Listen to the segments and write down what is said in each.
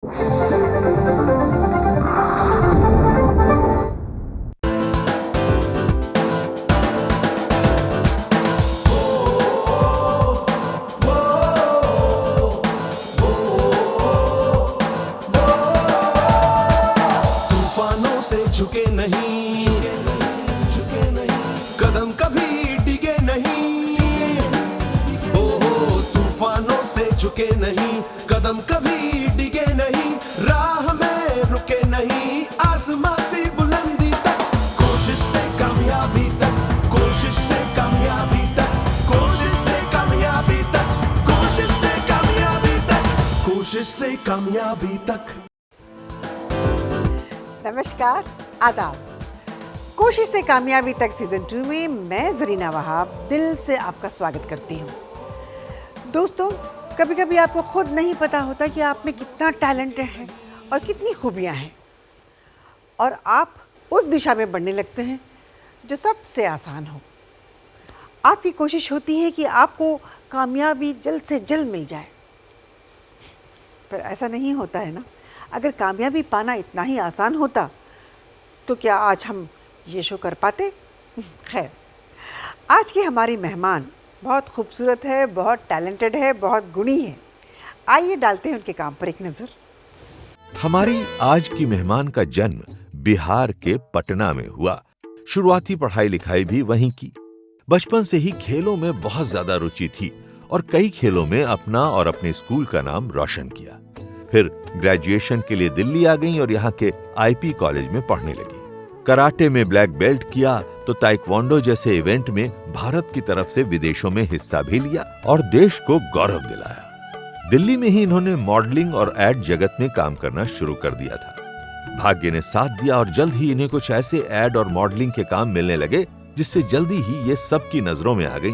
तूफानों से झुके नहीं, कदम कभी डिगे नहीं। हो तूफानों से झुके नहीं, कदम कभी डिगे नहीं। राह में रुके नहीं, आसमां से बुलंदी तक। कोशिश से कामयाबी तक, कोशिश से कामयाबी तक, कोशिश से कामयाबी तक, कोशिश से कामयाबी तक, कोशिश से कामयाबी तक। नमस्कार, आदाब। कोशिश से कामयाबी तक सीजन 2 में मैं जरीना वहाब दिल से आपका स्वागत करती हूँ। दोस्तों, कभी कभी आपको खुद नहीं पता होता कि आप में कितना टैलेंट है और कितनी खूबियाँ हैं, और आप उस दिशा में बढ़ने लगते हैं जो सबसे आसान हो। आपकी कोशिश होती है कि आपको कामयाबी जल्द से जल्द मिल जाए, पर ऐसा नहीं होता है ना। अगर कामयाबी पाना इतना ही आसान होता तो क्या आज हम ये शो कर पाते? खैर, आज की हमारी मेहमान बहुत खूबसूरत है, बहुत टैलेंटेड है, बहुत गुणी है। आइए डालते हैं उनके काम पर एक नज़र। हमारी आज की मेहमान का जन्म बिहार के पटना में हुआ। शुरुआती पढ़ाई लिखाई भी वहीं की। बचपन से ही खेलों में बहुत ज्यादा रुचि थी और कई खेलों में अपना और अपने स्कूल का नाम रोशन किया। फिर ग्रेजुएशन के लिए दिल्ली आ गईं और यहाँ के आईपी कॉलेज में पढ़ने लगी। कराटे में ब्लैक बेल्ट किया तो ताइक्वांडो जैसे इवेंट में भारत की तरफ से विदेशों में हिस्सा भी लिया और देश को गौरव दिलाया। दिल्ली में ही इन्होंने मॉडलिंग और एड जगत में काम करना शुरू कर दिया था। भाग्य ने साथ दिया और जल्द ही इन्हें कुछ ऐसे एड और मॉडलिंग के काम मिलने लगे जिससे जल्दी ही ये सबकी नजरों में आ गई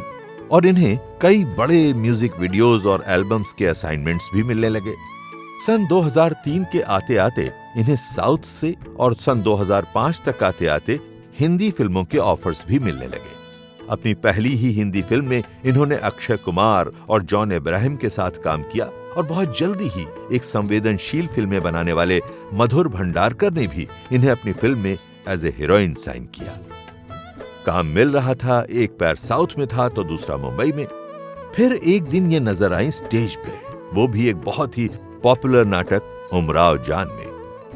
और इन्हें कई बड़े म्यूजिक वीडियोस और एल्बम्स के असाइनमेंट्स भी मिलने लगे। सन 2003 के आते आते इन्हें साउथ से और सन 2005 तक आते आते हिंदी फिल्मों के ऑफर्स भी मिलने लगे। अपनी पहली ही हिंदी फिल्म में इन्होंने अक्षय कुमार और जॉन इब्राहिम के साथ काम किया और बहुत जल्दी ही एक संवेदनशील फिल्में बनाने वाले मधुर भंडारकर ने भी इन्हें अपनी फिल्म में एज ए हीरोइन साइन किया। काम मिल रहा था, एक पैर साउथ में था तो दूसरा मुंबई में। फिर एक दिन ये नजर आई स्टेज पे, वो भी एक बहुत ही पॉपुलर नाटक उमराव जान में।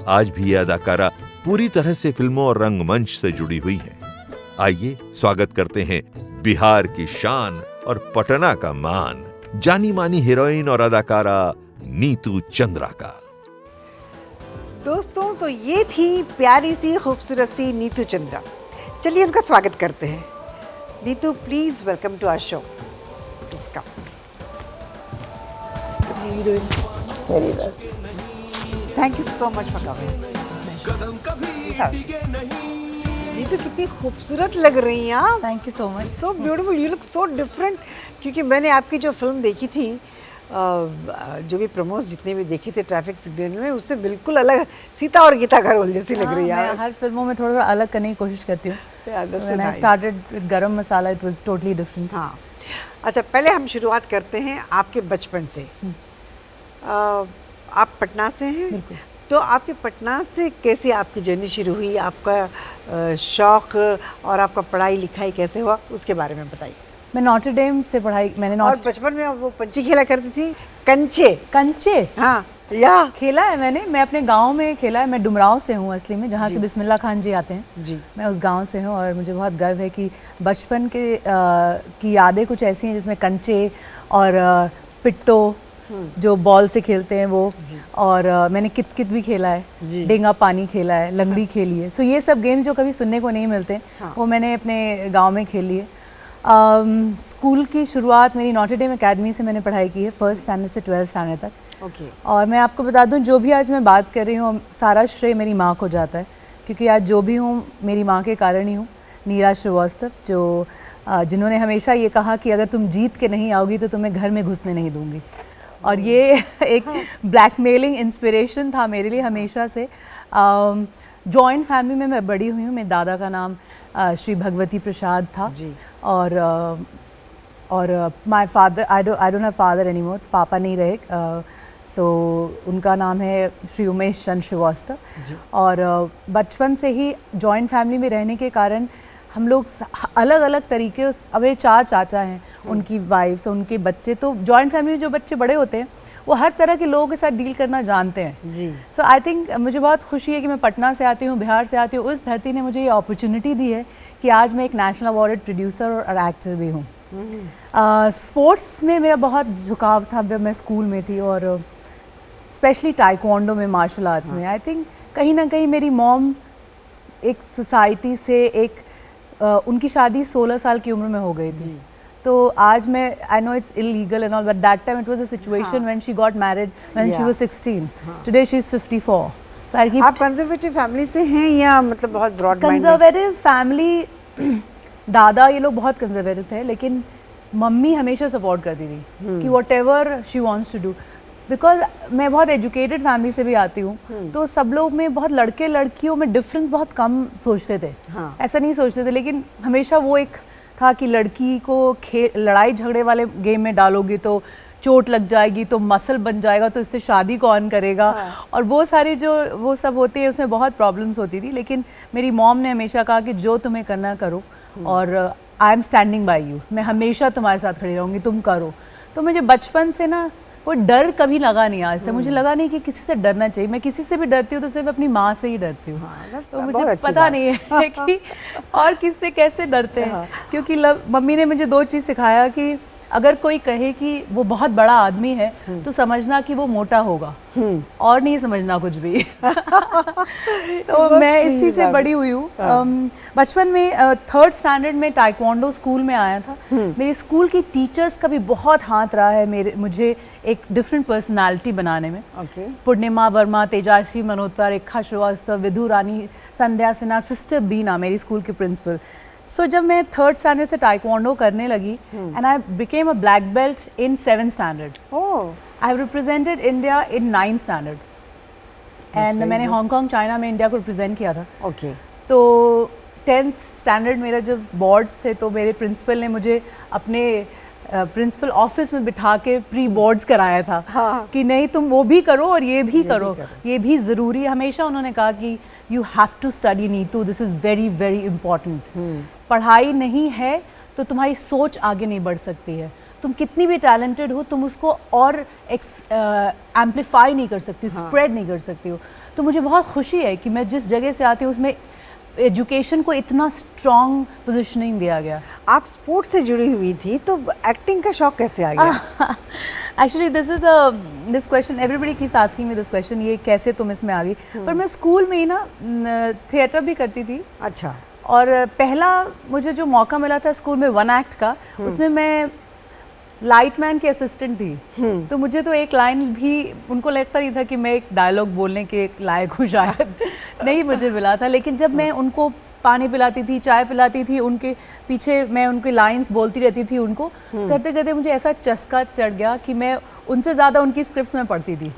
आज भी ये अदाकारा पूरी तरह से फिल्मों और रंगमंच से जुड़ी हुई है। आइए स्वागत करते हैं बिहार की शान और पटना का मान, जानी मानी हीरोइन और अदाकारा नीतू चंद्रा का। दोस्तों, तो ये थी प्यारी सी खूबसूरत सी नीतू चंद्रा। चलिए उनका स्वागत करते हैं। Neetu, please welcome to our show. Please come. Very well. Thank you so much for coming. Neetu, कितनी खूबसूरत लग रही हैं आप। Thank you so much. So beautiful, you look so different. क्योंकि मैंने आपकी जो फिल्म देखी थी, जो भी प्रमोस जितने भी देखे थे ट्रैफिक सिग्नल में, उससे बिल्कुल अलग सीता और गीता का रोल जैसी लग रही है। मैं हर फिल्मों में थोड़ा अलग करने की कोशिश करती हूँ। When I started with गरम मसाला, it was totally different. हाँ, अच्छा, पहले हम शुरुआत करते हैं आपके बचपन से। आप पटना से हैं, तो आपके पटना से कैसे आपकी जर्नी शुरू हुई? आपका शौक और आपका पढ़ाई लिखाई कैसे हुआ, उसके बारे में बताइए। मैं नॉटर डेम से पढ़ाई मैंने और बचपन में वो पंची खेला करती थी, कंचे। कंचे, हाँ, या खेला है मैंने। मैं अपने गांव में खेला है। मैं डुमराव से हूँ असली में, जहाँ से बिस्मिल्लाह खान जी आते हैं जी। मैं उस गांव से हूँ और मुझे बहुत गर्व है कि बचपन के की यादें कुछ ऐसी हैं जिसमें कंचे और पिट्टो जो बॉल से खेलते हैं वो, और मैंने कित कित भी खेला है, डेंगा पानी खेला है, लंगड़ी खेली है। सो ये सब गेम्स जो कभी सुनने को नहीं मिलते, वो मैंने अपने गांव में खेली है। स्कूल की शुरुआत मेरी नॉटर डेम एकेडमी से मैंने पढ़ाई की है, 1st स्टैंडर्ड से 12th स्टैंडर्ड तक। और मैं आपको बता दूं, जो भी आज मैं बात कर रही हूँ, सारा श्रेय मेरी माँ को जाता है, क्योंकि आज जो भी हूँ मेरी माँ के कारण ही हूँ। नीरा श्रीवास्तव, जो जिन्होंने हमेशा ये कहा कि अगर तुम जीत के नहीं आओगी तो तुम्हें घर में घुसने नहीं दूंगी, और ये एक ब्लैकमेलिंग इंस्पिरेशन था मेरे लिए हमेशा से। जॉइंट फैमिली में मैं बड़ी हुई हूँ। मेरे दादा का नाम श्री भगवती प्रसाद था जी। और my father, I don't have father anymore, पापा नहीं रहे। सो उनका नाम है श्री उमेश चंद्र श्रीवास्तव। और बचपन से ही जॉइंट फैमिली में रहने के कारण हम लोग अलग अलग तरीके, हमें 4 चाचा हैं, उनकी वाइफ्स, उनके बच्चे, तो जॉइंट फैमिली में जो बच्चे बड़े होते हैं वो हर तरह के लोगों के साथ डील करना जानते हैं जी। सो आई थिंक मुझे बहुत खुशी है कि मैं पटना से आती हूँ, बिहार से आती हूँ। उस धरती ने मुझे ये अपॉर्चुनिटी दी है कि आज मैं एक नेशनल अवार्डेड प्रोड्यूसर और एक्टर भी हूँ। स्पोर्ट्स में मेरा बहुत झुकाव था जब मैं स्कूल में थी, और स्पेशली टाइक्वांडो में, मार्शल आर्ट्स में। आई थिंक कहीं ना कहीं मेरी मॉम एक सोसाइटी से उनकी शादी 16 साल की उम्र में हो गई थी। तो आज मैं, I know it's illegal and all, but that time it was a situation when she got married when she was 16। Today she is 54। So I keep, आप कंजर्वेटिव फैमिली से हैं या मतलब बहुत ब्रॉड माइंडेड? कंजर्वेटिव फैमिली, दादा ये लोग बहुत कंजर्वेटिव थे, लेकिन मम्मी हमेशा सपोर्ट करती थी कि whatever she wants to do. Because मैं बहुत एजुकेटेड फैमिली से भी आती हूँ, तो सब लोग में बहुत लड़के लड़कियों में डिफरेंस बहुत कम सोचते थे। ऐसा नहीं सोचते थे, लेकिन हमेशा वो एक था कि लड़की को लड़ाई झगड़े वाले गेम में डालोगी तो चोट लग जाएगी, तो मसल बन जाएगा, तो इससे शादी कौन करेगा। और वो सारी जो वो सब होती है उसमें बहुत प्रॉब्लम्स होती थी। लेकिन मेरी मॉम ने हमेशा कहा कि जो तुम्हें करना करो, और I am standing bye you, मैं हमेशा तुम्हारे साथ खड़ी रहूँगी, तुम करो। तो मुझे बचपन से ना वो डर कभी लगा नहीं आज तक। मुझे लगा नहीं कि किसी से डरना चाहिए। मैं किसी से भी डरती हूँ तो सिर्फ अपनी माँ से ही डरती हूँ। तो मुझे पता नहीं है कि और किससे कैसे डरते हैं। क्योंकि मम्मी ने मुझे 2 चीज़ सिखाया कि अगर कोई कहे कि वो बहुत बड़ा आदमी है तो समझना कि वो मोटा होगा, और नहीं समझना कुछ भी। तो मैं इसी से बड़ी हुई हूँ। बचपन में 3rd स्टैंडर्ड में टाइक्वांडो स्कूल में आया था। मेरे स्कूल की टीचर्स का भी बहुत हाथ रहा है मुझे एक डिफरेंट पर्सनालिटी बनाने में। पूर्णिमा वर्मा, तेजाश्री मल्होत्रा, रेखा श्रीवास्तव, विधु रानी, संध्या सिन्हा, सिस्टर बीना मेरी स्कूल की प्रिंसिपल। सो जब मैं 3rd स्टैंडर्ड से टाइक्वांडो करने लगी, and I became a black belt in 7th standard. I have represented India in 9th standard, and मैंने हांगकांग, चाइना में इंडिया को रिप्रेजेंट किया था। तो 10th स्टैंडर्ड मेरा जब बोर्ड्स थे, तो मेरे प्रिंसिपल ने मुझे अपने प्रिंसिपल ऑफिस में बिठा के प्री बोर्ड्स कराया था। कि नहीं, तुम वो भी करो और ये भी करो, ये भी ज़रूरी। हमेशा उन्होंने कहा कि you have to study Neetu, this is very very important. पढ़ाई नहीं है तो तुम्हारी सोच आगे नहीं बढ़ सकती है। तुम कितनी भी टैलेंटेड हो, तुम उसको और एम्पलीफाई नहीं कर सकती, स्प्रेड नहीं कर सकती हो। तो मुझे बहुत खुशी है कि मैं जिस जगह से आती हूँ उसमें एजुकेशन को इतना स्ट्रॉन्ग पोजीशनिंग दिया गया। आप स्पोर्ट्स से जुड़ी हुई थी, तो एक्टिंग का शौक कैसे आ गया? Actually this question, everybody keeps asking me this question, ये कैसे तुम इसमें आ गई। पर मैं स्कूल में ही ना थिएटर भी करती थी। अच्छा। और पहला मुझे जो मौका मिला था स्कूल में 1 एक्ट का, उसमें मैं लाइटमैन की असिस्टेंट थी। तो मुझे तो एक लाइन भी, उनको लगता नहीं था कि मैं एक डायलॉग बोलने के लायक हूँ, शायद नहीं मुझे मिला था। लेकिन जब मैं उनको पानी पिलाती थी, चाय पिलाती थी, उनके पीछे मैं उनकी लाइंस बोलती रहती थी, उनको करते करते मुझे ऐसा चस्का चढ़ गया कि मैं उनसे ज़्यादा उनकी स्क्रिप्ट्स में पढ़ती थी।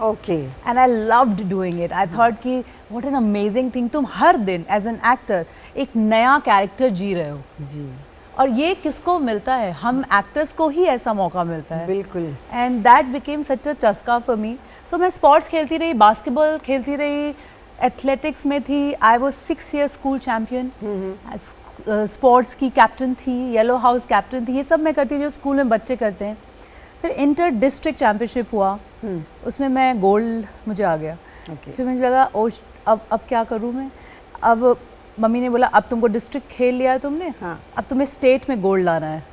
And I loved doing it. I thought कि व्हाट एन अमेजिंग थिंग, तुम हर दिन एज एन एक्टर एक नया कैरेक्टर जी रहे हो जी। और ये किसको मिलता है? हम एक्टर्स को ही ऐसा मौका मिलता है। बिल्कुल। एंड दैट बिकेम सच अ चस्का फॉर मी। सो मैं स्पोर्ट्स खेलती रही, बास्केटबॉल खेलती रही, एथलेटिक्स में थी। I was 6 years school champion, sports की कैप्टन थी, येलो हाउस कैप्टन थी। ये सब मैं करती थी जो स्कूल में बच्चे करते हैं। फिर इंटर डिस्ट्रिक्ट चैम्पियनशिप हुआ, उसमें मैं गोल्ड मुझे आ गया। फिर मुझे लगा ओ अब क्या करूँ मैं। अब मम्मी ने बोला अब तुमको डिस्ट्रिक्ट खेल लिया है तुमने, अब तुम्हें स्टेट में गोल्ड लाना है।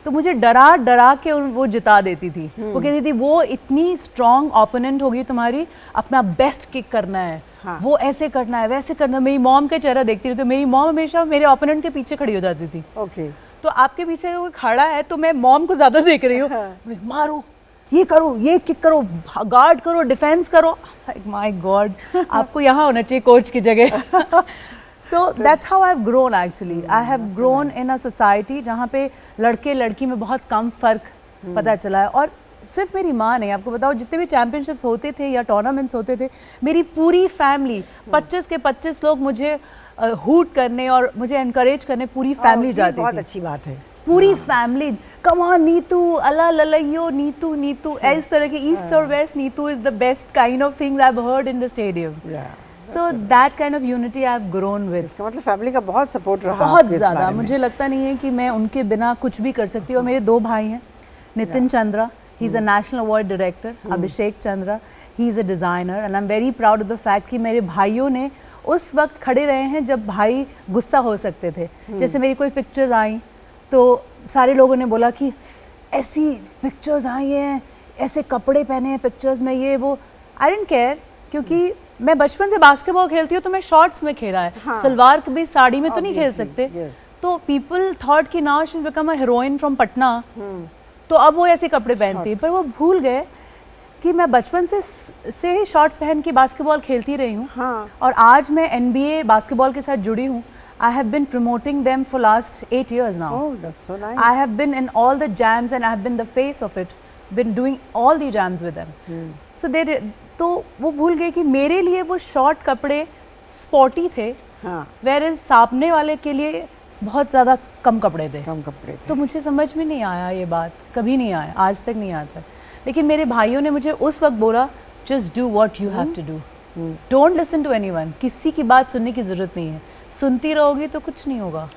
तो मुझे डरा डरा के वो जिता देती थी। वो कहती थी वो इतनी स्ट्रॉन्ग ओपोनेंट होगी तुम्हारी, अपना बेस्ट किक करना है, वो ऐसे करना है, वैसे करना है। मेरी मॉम का चेहरा देखती रही, तो मेरी मॉम हमेशा मेरे ओपोनेंट के पीछे खड़ी हो जाती थी। तो आपके पीछे कोई खड़ा है तो मैं मॉम को ज़्यादा देख रही हूँ, मारो, ये करो, ये किक करो, गार्ड करो, डिफेंस करो। माय गॉड, आपको यहाँ होना चाहिए कोच की जगह। So that's how I've grown actually. I have grown in a society जहाँ पे लड़के लड़की में बहुत कम फ़र्क पता चला है। और सिर्फ मेरी माँ नहीं, आपको बताओ जितने भी चैम्पियनशिप्स होते थे या टूर्नामेंट्स होते थे, मेरी पूरी फैमिली 25 के 25 लोग मुझे हूट करने और मुझे एनकरेज करने पूरी फैमिली जाती थी। बहुत अच्छी बात है। पूरी फैमिली, कम ऑन नीतू, अला ललयो नीतू नीतू, इस तरह के ईस्ट और west, Neetu is the best kind of things I have heard in the stadium. So that kind of unity I have grown with. इसका मतलब फैमिली का बहुत सपोर्ट रहा बहुत आपके इस ज़्यादा. बारे में। मुझे लगता नहीं है कि मैं उनके बिना कुछ भी कर सकती हूँ. और मेरे 2 भाई हैं, Nitin Chandra, he is a national award director, Abhishek Chandra, he is a designer, and I am very proud of the fact कि मेरे भाइयों ने उस वक्त खड़े रहे हैं जब भाई गुस्सा हो सकते थे. जैसे मेरी कोई पिक्चर्स आई तो सारे लोगों ने बोला कि ऐसी पिक्चर्स आई हैं, ऐसे कपड़े पहने हैं पिक्चर्स में, ये वो. आई डेंट केयर, क्योंकि मैं बचपन से बास्केटबॉल खेलती हूँ तो मैं शॉर्ट्स में खेला है. सलवार कभी साड़ी में तो नहीं खेल सकते. तो पीपल थॉट कि now she is become a heroine from Patna, तो अब वो ऐसे कपड़े पहनती है. पर वो भूल गए कि मैं बचपन से ही शॉर्ट्स पहन के बास्केटबॉल खेलती रही हूँ. और आज मैं NBA बास्केटबॉल के साथ जुड़ी हूँ. I have been promoting them for last 8 years now. Oh, that's so nice. I have been in all the jams and I have been the face of it. Been doing all the jams with them. So they तो वो भूल गए कि मेरे लिए वो short कपड़े spotty थे, whereas सामने वाले के लिए बहुत ज़्यादा कम कपड़े थे. कम कपड़े थे. तो मुझे समझ में नहीं आया ये बात, कभी नहीं आया, आज तक नहीं आता. लेकिन मेरे भाइयों ने मुझे उस वक्त बोला, just do what you have to do. Don't listen to anyone. किसी की बात सुनने की ज़रूरत नहीं है. सुनती रहोगी तो कुछ नहीं होगा.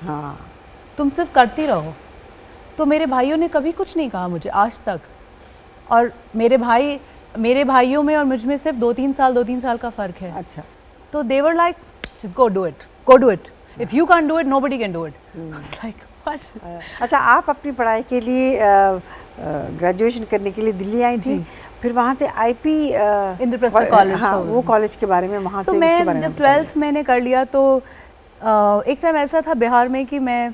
तुम सिर्फ करती रहो. तो मेरे भाइयों ने कभी कुछ नहीं कहा मुझे आज तक. और मेरे भाइयों में और मुझ में सिर्फ 2-3 साल का फ़र्क है. अच्छा. तो they were like, just go do it. If you can't do it, nobody can do it. I was like, what? अच्छा, आप अपनी पढ़ाई के लिए ग्रेजुएशन करने के लिए दिल्ली आई थी. फिर वहाँ से IP इंद्रप्रस्थ कॉलेज. हाँ, वो कॉलेज के बारे में वहाँ से मैं उसके बारे में जब 12th मैंने कर लिया तो एक टाइम ऐसा था बिहार में कि मैं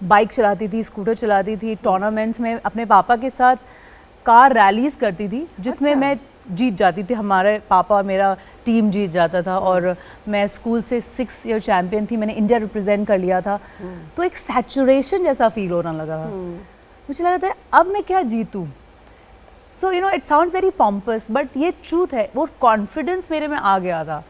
बाइक चलाती थी, स्कूटर चलाती थी, टूर्नामेंट्स में अपने पापा के साथ कार रैलीज करती थी जिसमें मैं जीत जाती थी. हमारे पापा और मेरा टीम जीत जाता था. और मैं स्कूल से 6 ईयर चैम्पियन थी. मैंने इंडिया रिप्रेजेंट कर लिया था. तो एक सैचुरेशन जैसा फील होने लगा था. मुझे लगा था अब मैं क्या जीतूँ. So you know it sounds very pompous but ये ट्रूथ है. वो कॉन्फिडेंस मेरे में आ गया था.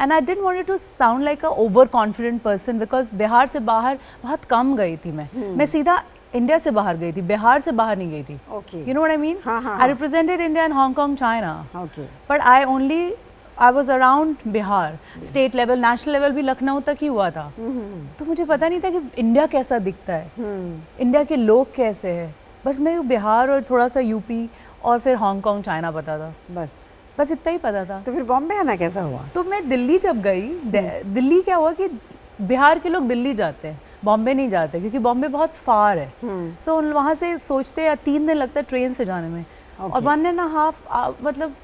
And I didn't want to sound like a over confident person because Bihar से बाहर बहुत कम गई थी मैं सीधा इंडिया से बाहर गई थी, बिहार से बाहर नहीं गई थी. You know what I mean. I represented India in Hong Kong, China, but I was around Bihar. State level, national level भी लखनऊ तक ही हुआ था. तो मुझे पता नहीं था कि इंडिया कैसा दिखता है, इंडिया के लोग कैसे हैं. बस मैं बिहार और थोड़ा सा यूपी और फिर हांगकांग, चाइना पता था. बस इतना ही पता था. तो फिर बॉम्बे आना कैसा हुआ? तो मैं दिल्ली जब गई, दिल्ली क्या हुआ कि बिहार के लोग दिल्ली जाते हैं, बॉम्बे नहीं जाते क्योंकि बॉम्बे बहुत फार है. सो वहाँ से सोचते हैं 3 दिन लगता है ट्रेन से जाने में. और 1.5 मतलब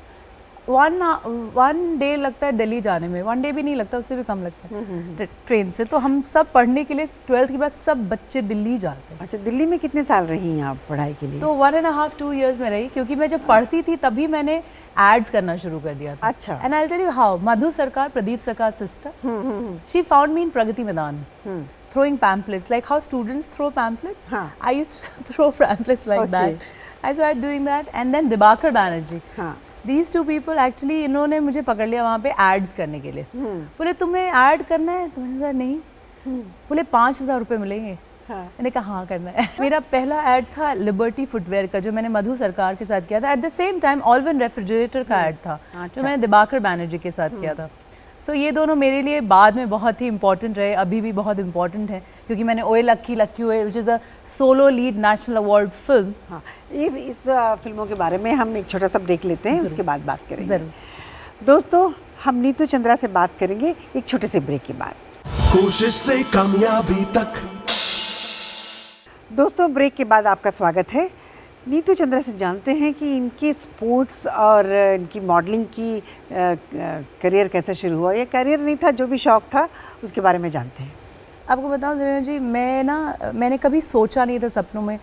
1 डे लगता है दिल्ली जाने में. 1 डे भी नहीं लगता, उससे भी कम लगता है ट्रेन से. तो हम सब पढ़ने के लिए 12th के बाद सब बच्चे दिल्ली जाते हैं. अच्छा, दिल्ली में कितने साल रही हैं आप पढ़ाई के लिए? तो 1.5-2 years में रही क्योंकि मैं जब पढ़ती थी तभी मैंने एड्स करना शुरू कर दिया था. अच्छा. And I will tell you how. Madhu Sarkar, Pradeep Sarkar sister, she found me in Pragati Maidan throwing pamphlets like how students throw pamphlets. I used to throw pamphlets like that. I started doing that. And then Dibakar Banerjee. These 2 people actually इन्होंने मुझे पकड़ लिया वहाँ पे ads करने के लिए. बोले तुम्हें ऐड करना है? तो मैंने कहा नहीं. बोले 5,000 रुपये मिलेंगे. मैंने कहा हाँ करना है. मेरा पहला ऐड था लिबर्टी फुटवेयर का जो मैंने मधु सरकार के साथ किया था. At the same time Alwin refrigerator का ऐड था जो मैंने दिबाकर बैनर्जी के साथ किया था. सो ये दोनों मेरे लिए बाद में बहुत ही इंपॉर्टेंट रहे, अभी भी बहुत इंपॉर्टेंट है क्योंकि मैंने ओए लक्की लक्की ओए which is a solo lead national award film. हाँ, इस फिल्मों के बारे में हम एक छोटा सा ब्रेक लेते हैं, उसके बाद बात करेंगे. ज़रूर. दोस्तों, हम नीतू चंद्रा से बात करेंगे एक छोटे से ब्रेक के बाद. कोशिश से कामयाबी तक. दोस्तों, ब्रेक के बाद आपका स्वागत है. नीतू चंद्रा से जानते हैं कि इनके स्पोर्ट्स और इनकी मॉडलिंग की करियर कैसे शुरू हुआ. ये करियर नहीं था, जो भी शौक़ था उसके बारे में जानते हैं. आपको बताऊं ज़रीना जी, मैंने कभी सोचा नहीं था सपनों में.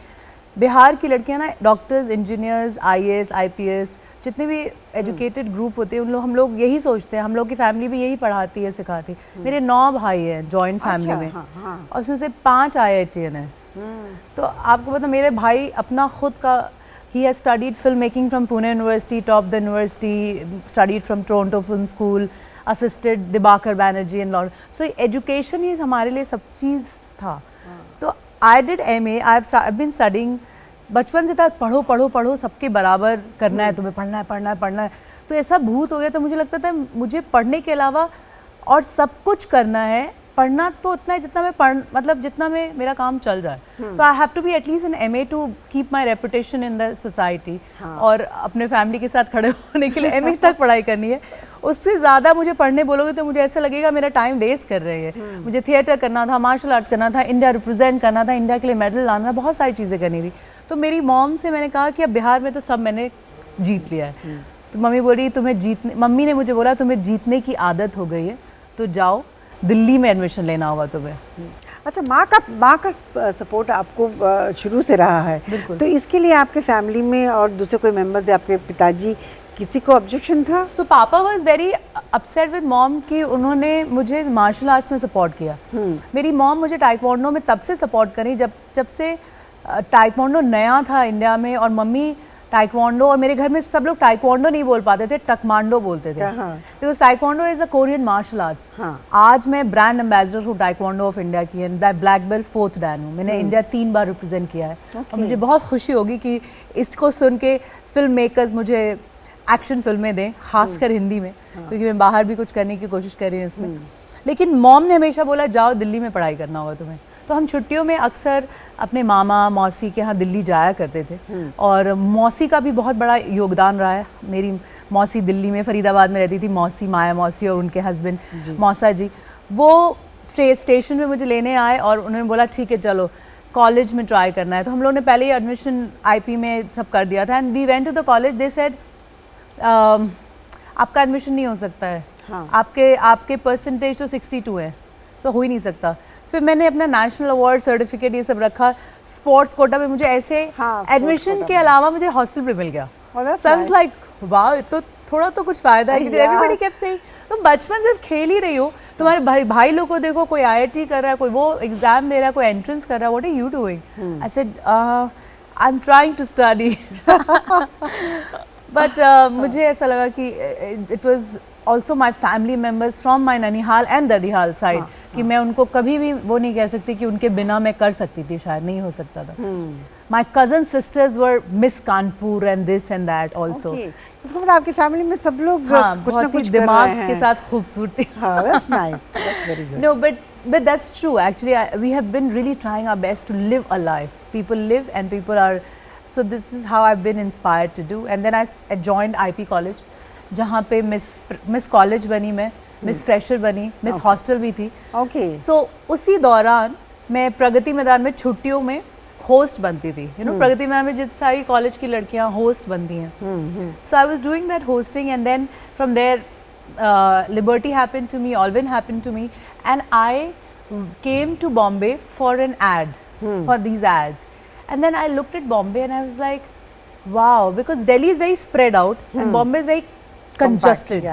बिहार की लड़कियां ना डॉक्टर्स, इंजीनियर्स, IAS, IPS जितने भी एजुकेटेड ग्रुप होते हैं हम लोग यही सोचते हैं. हम लोग की फैमिली भी यही पढ़ाती है, सिखाती. मेरे 9 भाई हैं जॉइंट फैमिली में. और उसमें से 5 IITian हैं. तो आपको पता मेरे भाई अपना खुद का ही has studied film making from Pune university, top the university, studied from Toronto film school, assisted Dibakar Banerjee and lord. So education ही हमारे लिए सब चीज़ था. तो I did MA, I been studying, बचपन से था पढ़ो पढ़ो पढ़ो, सबके बराबर करना है, तुम्हें पढ़ना है पढ़ना है पढ़ना है, तो ऐसा भूत हो गया। तो मुझे लगता था मुझे पढ़ने के अलावा और सब कुछ करना है, पढ़ना तो उतना है जितना मैं मतलब जितना मैं मेरा काम चल जाए। So I have to be at least in MA to keep my reputation in the society, और अपने फैमिली के साथ खड़े होने के लिए MA तक पढ़ाई करनी है। उससे ज़्यादा मुझे पढ़ने बोलोगे तो मुझे ऐसा लगेगा मेरा टाइम वेस्ट कर रहे हैं। मुझे थिएटर करना था, मार्शल आर्ट्स करना था, इंडिया रिप्रेजेंट करना था, इंडिया के लिए मेडल लाना था, बहुत सारी चीज़ें करनी थी। तो मेरी मॉम से मैंने कहा कि अब बिहार में तो सब मैंने जीत लिया है। तो मम्मी बोली मम्मी ने मुझे बोला तुम्हें जीतने की आदत हो गई है, तो जाओ दिल्ली में एडमिशन लेना होगा तुम्हें। अच्छा, माँ का सपोर्ट आपको शुरू से रहा है, बिल्कुल। तो इसके लिए आपके फैमिली में और दूसरे कोई मेंबर्स या आपके पिताजी किसी को ऑब्जेक्शन था? सो पापा was very upset with mom कि उन्होंने मुझे मार्शल आर्ट्स में सपोर्ट किया। मेरी मॉम मुझे टाइक्वांडो में तब से सपोर्ट करी जब से टाइक्वांडो नया था इंडिया में, और मम्मी टाइक्वांडो, और मेरे घर में सब लोग टाइक्वांडो नहीं बोल पाते थे, टकमांडो बोलते थे, because taekwondo is a Korean martial arts. आज मैं ब्रांड एम्बेसडर हूँ टाइक्वांडो ऑफ इंडिया की, and black belt 4th Dan हूँ। मैंने इंडिया 3 बार रिप्रेजेंट किया है, और मुझे बहुत खुशी होगी कि इसको सुन के फिल्म मेकर्स मुझे एक्शन फिल्में दें, खासकर हिंदी में, क्योंकि मैं बाहर भी कुछ करने की कोशिश कर रही हूँ इसमें। लेकिन मॉम ने हमेशा बोला जाओ दिल्ली में पढ़ाई करना होगा तुम्हें। तो हम छुट्टियों में अक्सर अपने मामा मौसी के यहाँ दिल्ली जाया करते थे, और मौसी का भी बहुत बड़ा योगदान रहा है। मेरी मौसी दिल्ली में फरीदाबाद में रहती थी, मौसी माया मौसी और उनके हस्बैंड मौसा जी। वो स्टेशन पे मुझे लेने आए और उन्होंने बोला ठीक है चलो कॉलेज में ट्राई करना है। तो हम लोगों ने पहले ही एडमिशन IP में सब कर दिया था, and we went to the college. They said आपका एडमिशन नहीं हो सकता है, आपके परसेंटेज तो 62 है, तो हो ही नहीं सकता। फिर मैंने अपना नेशनल अवार्ड सर्टिफिकेट ये सब रखा, स्पोर्ट्स कोटा में मुझे ऐसे एडमिशन के अलावा मुझे हॉस्टल पे मिल गया। सब्स लाइक वाह, तो थोड़ा तो कुछ फायदा है, क्योंकि एवरीबॉडी केप्ट सेइंग तुम बचपन से खेल ही रही हो, तुम्हारे भाई लोग को देखो, कोई IIT कर रहा है, कोई वो एग्जाम दे रहा है, कोई एंट्रेंस कर रहा है, what are you doing? I said I am trying to study. But मुझे ऐसा लगा कि it was also my family members from my ननिहाल एंड ददिहाल साइड, कि मैं उनको कभी भी वो नहीं कह सकती कि उनके बिना मैं कर सकती थी, शायद नहीं हो सकता था। My cousin sisters were miss Kanpur and this and that also. इसका मतलब आपकी फैमिली में सब लोग कुछ ना कुछ दिमाग के साथ खूबसूरती। That's nice. That's very good. No, but that's true. Actually, we have been really trying our best to live a life. People live and people are. So this is how I've been inspired to do. And then I joined IP college, जहाँ पे miss college बनी मैं, miss fresher बनी, miss hostel भी थी। Okay. So उसी दौरान मैं प्रगति मैदान में छुट्टियों में होस्ट बनती थी। यू नो प्रगति मैदान में जितनी सारी कॉलेज की लड़कियाँ होस्ट बनती हैं। So I was doing that hosting, and then from there liberty happened to me, Alvin happened to me, and I came to Bombay for an ad, for these ads, and then I looked at Bombay and I was like wow, because Delhi is very spread out and Bombay is very congested.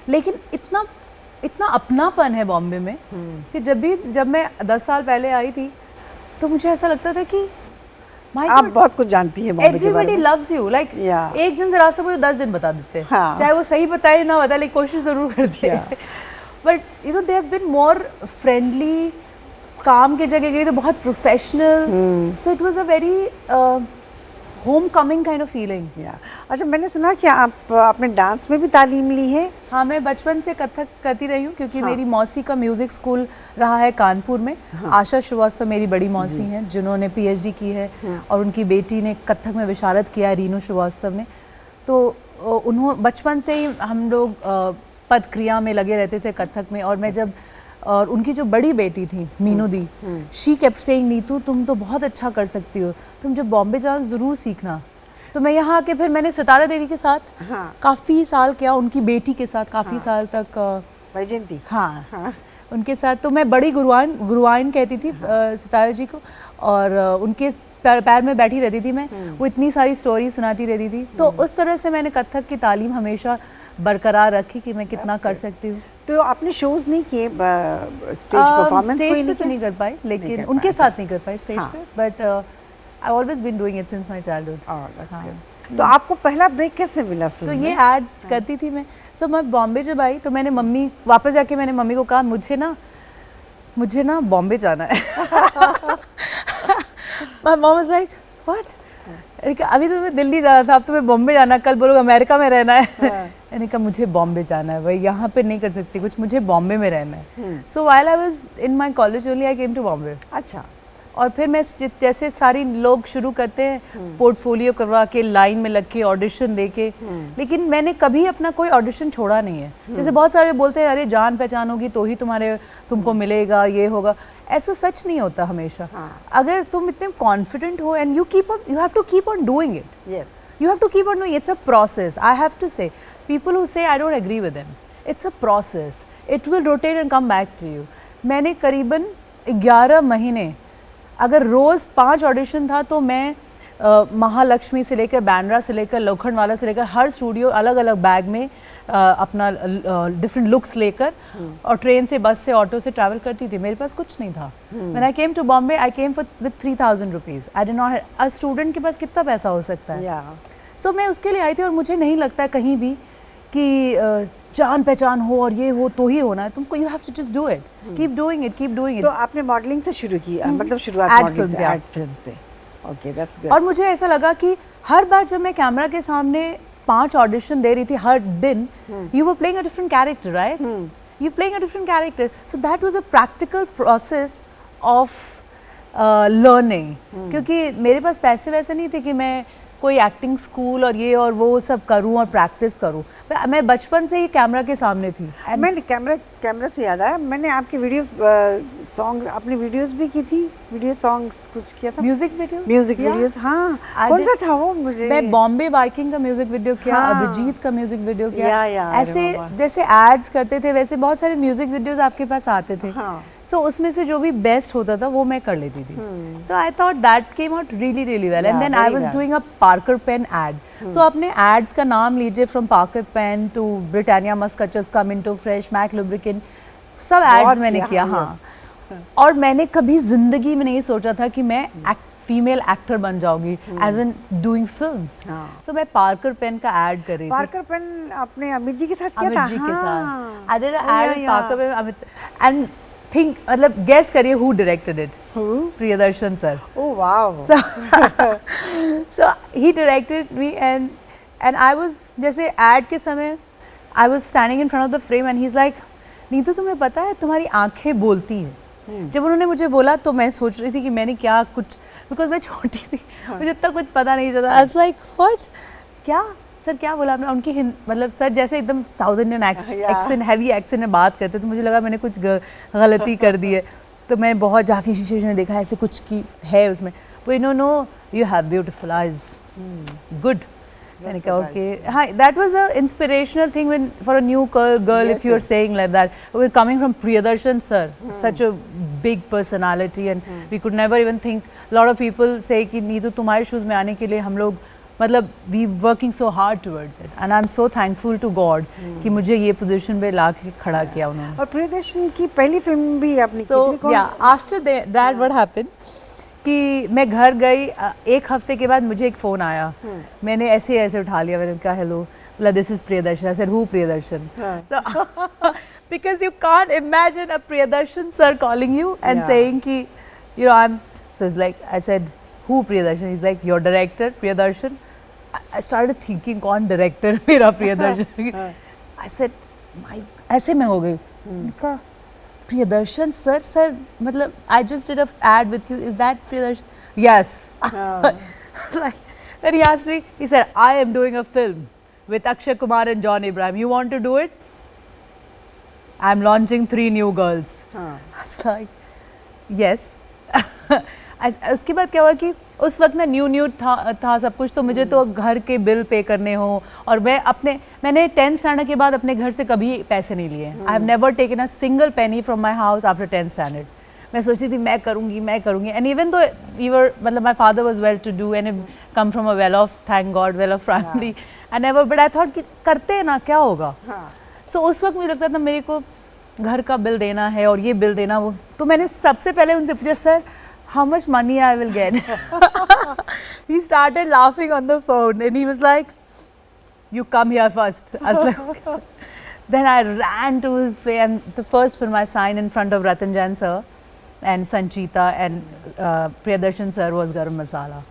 लेकिन इतना अपनापन है बॉम्बे में कि जब मैं 10 साल पहले आई थी तो मुझे ऐसा लगता था कि आप बहुत कुछ जानती हैं बॉम्बे के बारे में। Everybody loves you, like एक जन से रास्ता मुझे 10 दिन बता देते हैं, चाहे वो सही बताए ना बताए, लेकिन कोशिश जरूर करती है। But you know they have been more friendly, काम की जगह गई तो बहुत professional, so it was a very home coming kind of feeling. अच्छा, मैंने सुना कि आपने डांस में भी तालीम ली है? हाँ, मैं बचपन से कथक करती रही हूँ, क्योंकि मेरी मौसी का म्यूज़िक स्कूल रहा है कानपुर में। आशा श्रीवास्तव मेरी बड़ी मौसी हैं, जिन्होंने PhD की है, और उनकी बेटी ने कथक में विशारद किया है, रीनू श्रीवास्तव ने। तो बचपन से ही हम लोग पद क्रिया में लगे रहते थे कथक में। और उनकी जो बड़ी बेटी थी मीनू दी, शी केप्ट सेइंग नीतू तुम तो बहुत अच्छा कर सकती हो, तुम जब बॉम्बे जाओ ज़रूर सीखना। तो मैं यहाँ आके फिर मैंने सितारा देवी के साथ काफ़ी साल किया, उनकी बेटी के साथ काफ़ी साल तक, वैजयंती। हाँ, उनके साथ। तो मैं बड़ी गुरुआइन कहती थी सितारा जी को, और उनके पैर में बैठी रहती थी मैं, वो इतनी सारी स्टोरी सुनाती रहती थी। तो उस तरह से मैंने कथक की तालीम हमेशा बरकरार रखी कि मैं कितना कर सकती हूँ। तो आपने शोज नहीं किए, स्टेज परफॉर्मेंस स्टेज पे तो नहीं कर पाई, लेकिन उनके साथ नहीं कर पाई स्टेज पे, but I always been doing it since my childhood. तो आपको पहला ब्रेक कैसे मिला फिल्म तो ये एड्स करती थी मैं। सो मैं बॉम्बे जब आई तो मैंने वापस जाके मैंने मम्मी को कहा मुझे ना बॉम्बे जाना है। My mom was like, what? मैंने कहा अभी तो तुम्हें दिल्ली जाना था, अब तुम्हें बॉम्बे जाना है, कल बोलोगे अमेरिका में रहना है। मैंने कहा मुझे बॉम्बे जाना है भाई, यहाँ पे नहीं कर सकती कुछ, मुझे बॉम्बे में रहना है। So while I was in my college only I came to Bombay. अच्छा। और फिर मैं जैसे सारी लोग शुरू करते हैं पोर्टफोलियो करवा के, लाइन में लग के, ऑडिशन दे के, लेकिन मैंने कभी अपना कोई ऑडिशन छोड़ा नहीं है। जैसे बहुत सारे बोलते हैं अरे जान पहचान होगी तो ही तुमको मिलेगा, ये होगा, ऐसा सच नहीं होता हमेशा। अगर तुम इतने कॉन्फिडेंट हो and you have to keep on doing it, yes, you have to keep on doing, it's a process. I have to say, people who say I don't agree with them, it's a process, it will rotate and come back to you. मैंने करीबन 11 महीने, अगर रोज़ 5 audition था तो मैं महालक्ष्मी से लेकर, बैंड्रा से लेकर, लोखंडवाला से लेकर, हर स्टूडियो अलग अलग बैग में अपना डिफरेंट लुक्स लेकर और ट्रेन से, बस से, ऑटो से ट्रैवल करती थी। मेरे पास कुछ नहीं था। When I came to Bombay, I came with 3,000 rupees. I did not have, a student के पास कितना पैसा हो सकता है? So मैं उसके लिए आई थी और मुझे नहीं लगता कहीं भी कि जान पहचान हो और ये हो तो ही होना है। तुमको, you have to just do it, keep doing it, keep doing it. तो आपने मॉडलिंग से शुरू की, मतलब शुरुआत मॉडलिंग से, एड फिल्म से। Okay, that's good. और मुझे ऐसा लगा कि हर बार जब मैं कैमरा के सामने 5 ऑडिशन दे रही थी हर दिन, you were playing a different character, right? You're playing a different character. So that was a practical process of learning. क्योंकि मेरे पास पैसे वैसे नहीं थे कि मैं कोई एक्टिंग स्कूल और ये और वो सब करूं और प्रैक्टिस करूं। मैं बचपन से ही कैमरा के सामने थी। मैंने कैमरा से याद आया, मैंने आपकी वीडियो सॉन्ग्स, अपनी वीडियोस भी की थी, वीडियो सॉन्ग्स कुछ किया था। म्यूजिक वीडियोस, हाँ। कौन सा था वो? मुझे, मैं बॉम्बे बाइकिंग का म्यूजिक वीडियो किया, अभिजीत का म्यूजिक वीडियो किया। ऐसे जैसे एड्स करते थे वैसे बहुत सारे म्यूजिक वीडियोस आपके पास आते थे। सो उसमें से जो भी बेस्ट होता था वो मैं कर लेती थी। So I thought that came out really really well and then I was doing a Parker pen ad. So अपने एड्स का नाम लीजिए, from Parker pen to Britannia मस्क कचर्स come into fresh, Mac lubricant, सब एड्स मैंने किया। हाँ, और मैंने कभी जिंदगी में नहीं सोचा था कि मैं फीमेल एक्टर बन जाऊंगी एज एन डूइंग फिल्म्स। सो मैं पार्कर पेन का एड कर रही थी। पार्कर पेन आपने अमित जी के साथ किया था? अमित जी के साथ। I did a ad with Parker pen, Amit, and think, मतलब गेस करिए who directed it? Priyadarshan sir. Oh wow. So he directed me and I was, जैसे एड के समय I was standing in front of the frame and he's like, Neetu तुम्हें पता है तुम्हारी आंखें बोलती हैं। जब उन्होंने मुझे बोला तो मैं सोच रही थी कि मैंने क्या कुछ, बिकॉज मैं छोटी थी, मुझे इतना कुछ पता नहीं चला। आई वाज लाइक व्हाट, क्या सर क्या बोला आपने? उनकी मतलब सर जैसे एकदम south Indian accent, heavy accent में बात करते, तो मुझे लगा मैंने कुछ गलती कर दी है। तो मैं बहुत जाके शीशे में देखा ऐसे कुछ की है उसमें, वो no you have beautiful eyes, good. मैंने कहा ओके। हाँ, that was a inspirational thing when for a new girl, if you are saying like that, we are coming from Priyadarshan sir, such a big personality and we could never even think, lot of people say कि नीतू तुम्हारे shoes में आने के लिए हम लोग, मतलब we working so hard towards it and I am so thankful to god कि मुझे ये पोजीशन पे ला के खड़ा किया उन्होंने। और प्रियदर्शन की पहली फिल्म भी आपने की थी? सो या आफ्टर दैट व्हाट हैपेंड कि मैं घर गई, 1 हफ्ते के बाद मुझे एक फ़ोन आया। मैंने ऐसे उठा लिया, मैंने कहा हेलो, बोला this is Priyadarshan. I said who Priyadarshan? Because you can't imagine a Priyadarshan sir calling you and saying कि you know I am, so it's like I said who Priyadarshan? He's like, your director Priyadarshan? I started thinking कौन director मेरा Priyadarshan? I said, my, ऐसे मैं हो गई। कहा Priyadarshan sir मतलब I just did a ad with you, is that Priyadarshan? Yes. Like, then he asked me, he said, I am doing a film with Akshay Kumar and John Abraham. You want to do it? I'm launching 3 new girls. I was like, yes. उसके बाद क्या हुआ कि उस वक्त ना new था सब कुछ, तो मुझे तो घर के बिल पे करने हो, और मैंने 10th स्टैंडर्ड के बाद अपने घर से कभी पैसे नहीं लिए। I have never taken a single penny from my house after 10th standard. मैं सोचती थी मैं करूँगी and even though we were, मतलब my father was well to do and come from a well off, thank God, well off family, I never, but I thought कि करते हैं ना, क्या होगा। सो उस वक्त मुझे लगता था मेरे को घर का बिल देना है और ये बिल देना वो, तो मैंने सबसे पहले उनसे पूछा, sir how much money I will get? He started laughing on the phone and he was like, you come here first. I was like, okay, sir. Then I ran to his place, and the first film I signed in front of Ratan Jain sir, and Sanchita and Priyadarshan sir was Garam Masala,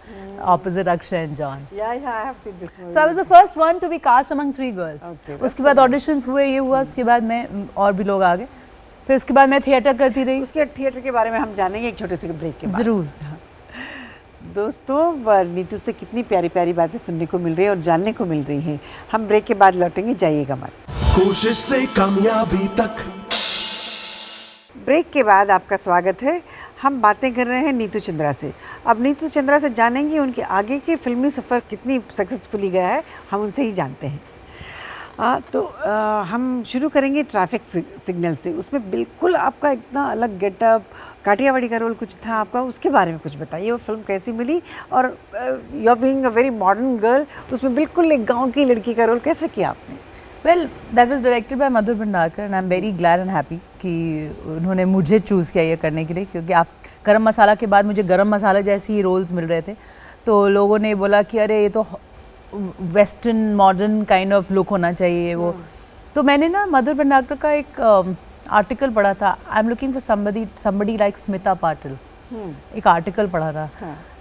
opposite Akshay and John. Yeah, I have seen this movie. So I was the first one to be cast among 3 girls. Okay, that's उसके बाद auditions हुए, ये हुआ, उसके बाद मैं और भी लोग आ गए. फिर उसके बाद मैं थिएटर करती रही. उसके थिएटर के बारे में हम जानेंगे एक छोटे से ब्रेक के बाद. ज़रूर. दोस्तों, नीतू से कितनी प्यारी प्यारी बातें सुनने को मिल रही है और जानने को मिल रही हैं. हम ब्रेक के बाद लौटेंगे, जाइएगा मत. कोशिश से कामयाबी तक. ब्रेक के बाद आपका स्वागत है. हम बातें कर रहे हैं नीतू चंद्रा से. अब नीतू चंद्रा से जानेंगे उनके आगे के फिल्मी सफ़र कितनी सक्सेसफुली गया है, हम उनसे ही जानते हैं. हम शुरू करेंगे ट्रैफिक सिग्नल से. उसमें बिल्कुल आपका इतना अलग गेटअप, काठियावाड़ी का रोल कुछ था आपका, उसके बारे में कुछ बताइए. वो फिल्म कैसी मिली और you are being a very modern girl, उसमें बिल्कुल एक गांव की लड़की का रोल कैसा किया आपने? Well, that was directed by Madhur Bhandarkar and I'm very glad and happy कि उन्होंने मुझे चूज़ किया ये करने के लिए, क्योंकि आप गरम मसाला के बाद मुझे गरम मसाला जैसे ही रोल्स मिल रहे थे, तो लोगों ने बोला कि अरे ये तो western modern kind of look होना चाहिए वो. तो मैंने ना मधुर भंडारकर का एक आर्टिकल पढ़ा था. I am looking for somebody like Smita Patil. एक आर्टिकल पढ़ा था.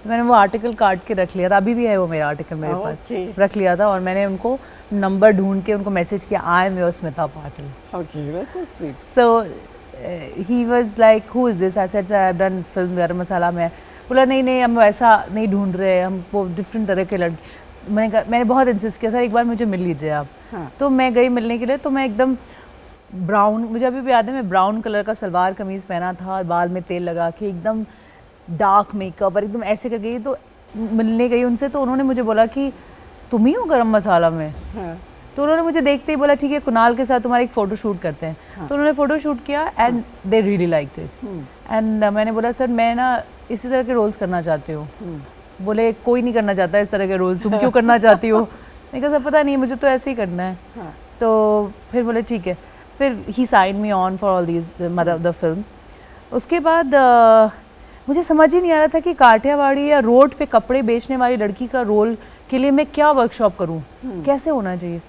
मैंने वो आर्टिकल काट के रख लिया था. अभी भी है वो मेरा आर्टिकल मेरे पास. रख लिया था और मैंने उनको नंबर ढूंढ के उनको मैसेज किया, I am your Smita Patil. Okay, that's so sweet. So he was like, who is this? I said I have done film गरम मसाला में. बोला नहीं हम वैसा नहीं ढूंढ रहे, हम वो डिफरेंट तरह के लड़के. मैंने बहुत इंसिस्ट किया, सर एक बार मुझे मिल लीजिए आप. तो मैं गई मिलने के लिए. तो मैं एकदम ब्राउन, मुझे अभी भी याद है, मैं ब्राउन कलर का सलवार कमीज़ पहना था और बाल में तेल लगा के एकदम डार्क मेकअप और एकदम ऐसे कर गई. तो मिलने गई उनसे, तो उन्होंने मुझे बोला कि तुम ही हो गरम मसाला में. तो उन्होंने मुझे देखते ही बोला ठीक है, कुणाल के साथ तुम्हारा एक फ़ोटो शूट करते हैं. तो उन्होंने फ़ोटो शूट किया and they really liked it. And मैंने बोला सर मैं ना इसी तरह के रोल्स करना चाहती हूँ. बोले कोई नहीं करना चाहता इस तरह के रोल्स, तुम क्यों करना चाहती हो? मैंने कहा सर पता नहीं, मुझे तो ऐसे ही करना है. तो फिर बोले ठीक है. फिर he sign me on for all these मतलब द फिल्म. उसके बाद मुझे समझ ही नहीं आ रहा था कि काठियावाड़ी या रोड पे कपड़े बेचने वाली लड़की का रोल के लिए मैं क्या वर्कशॉप करूं, कैसे होना चाहिए.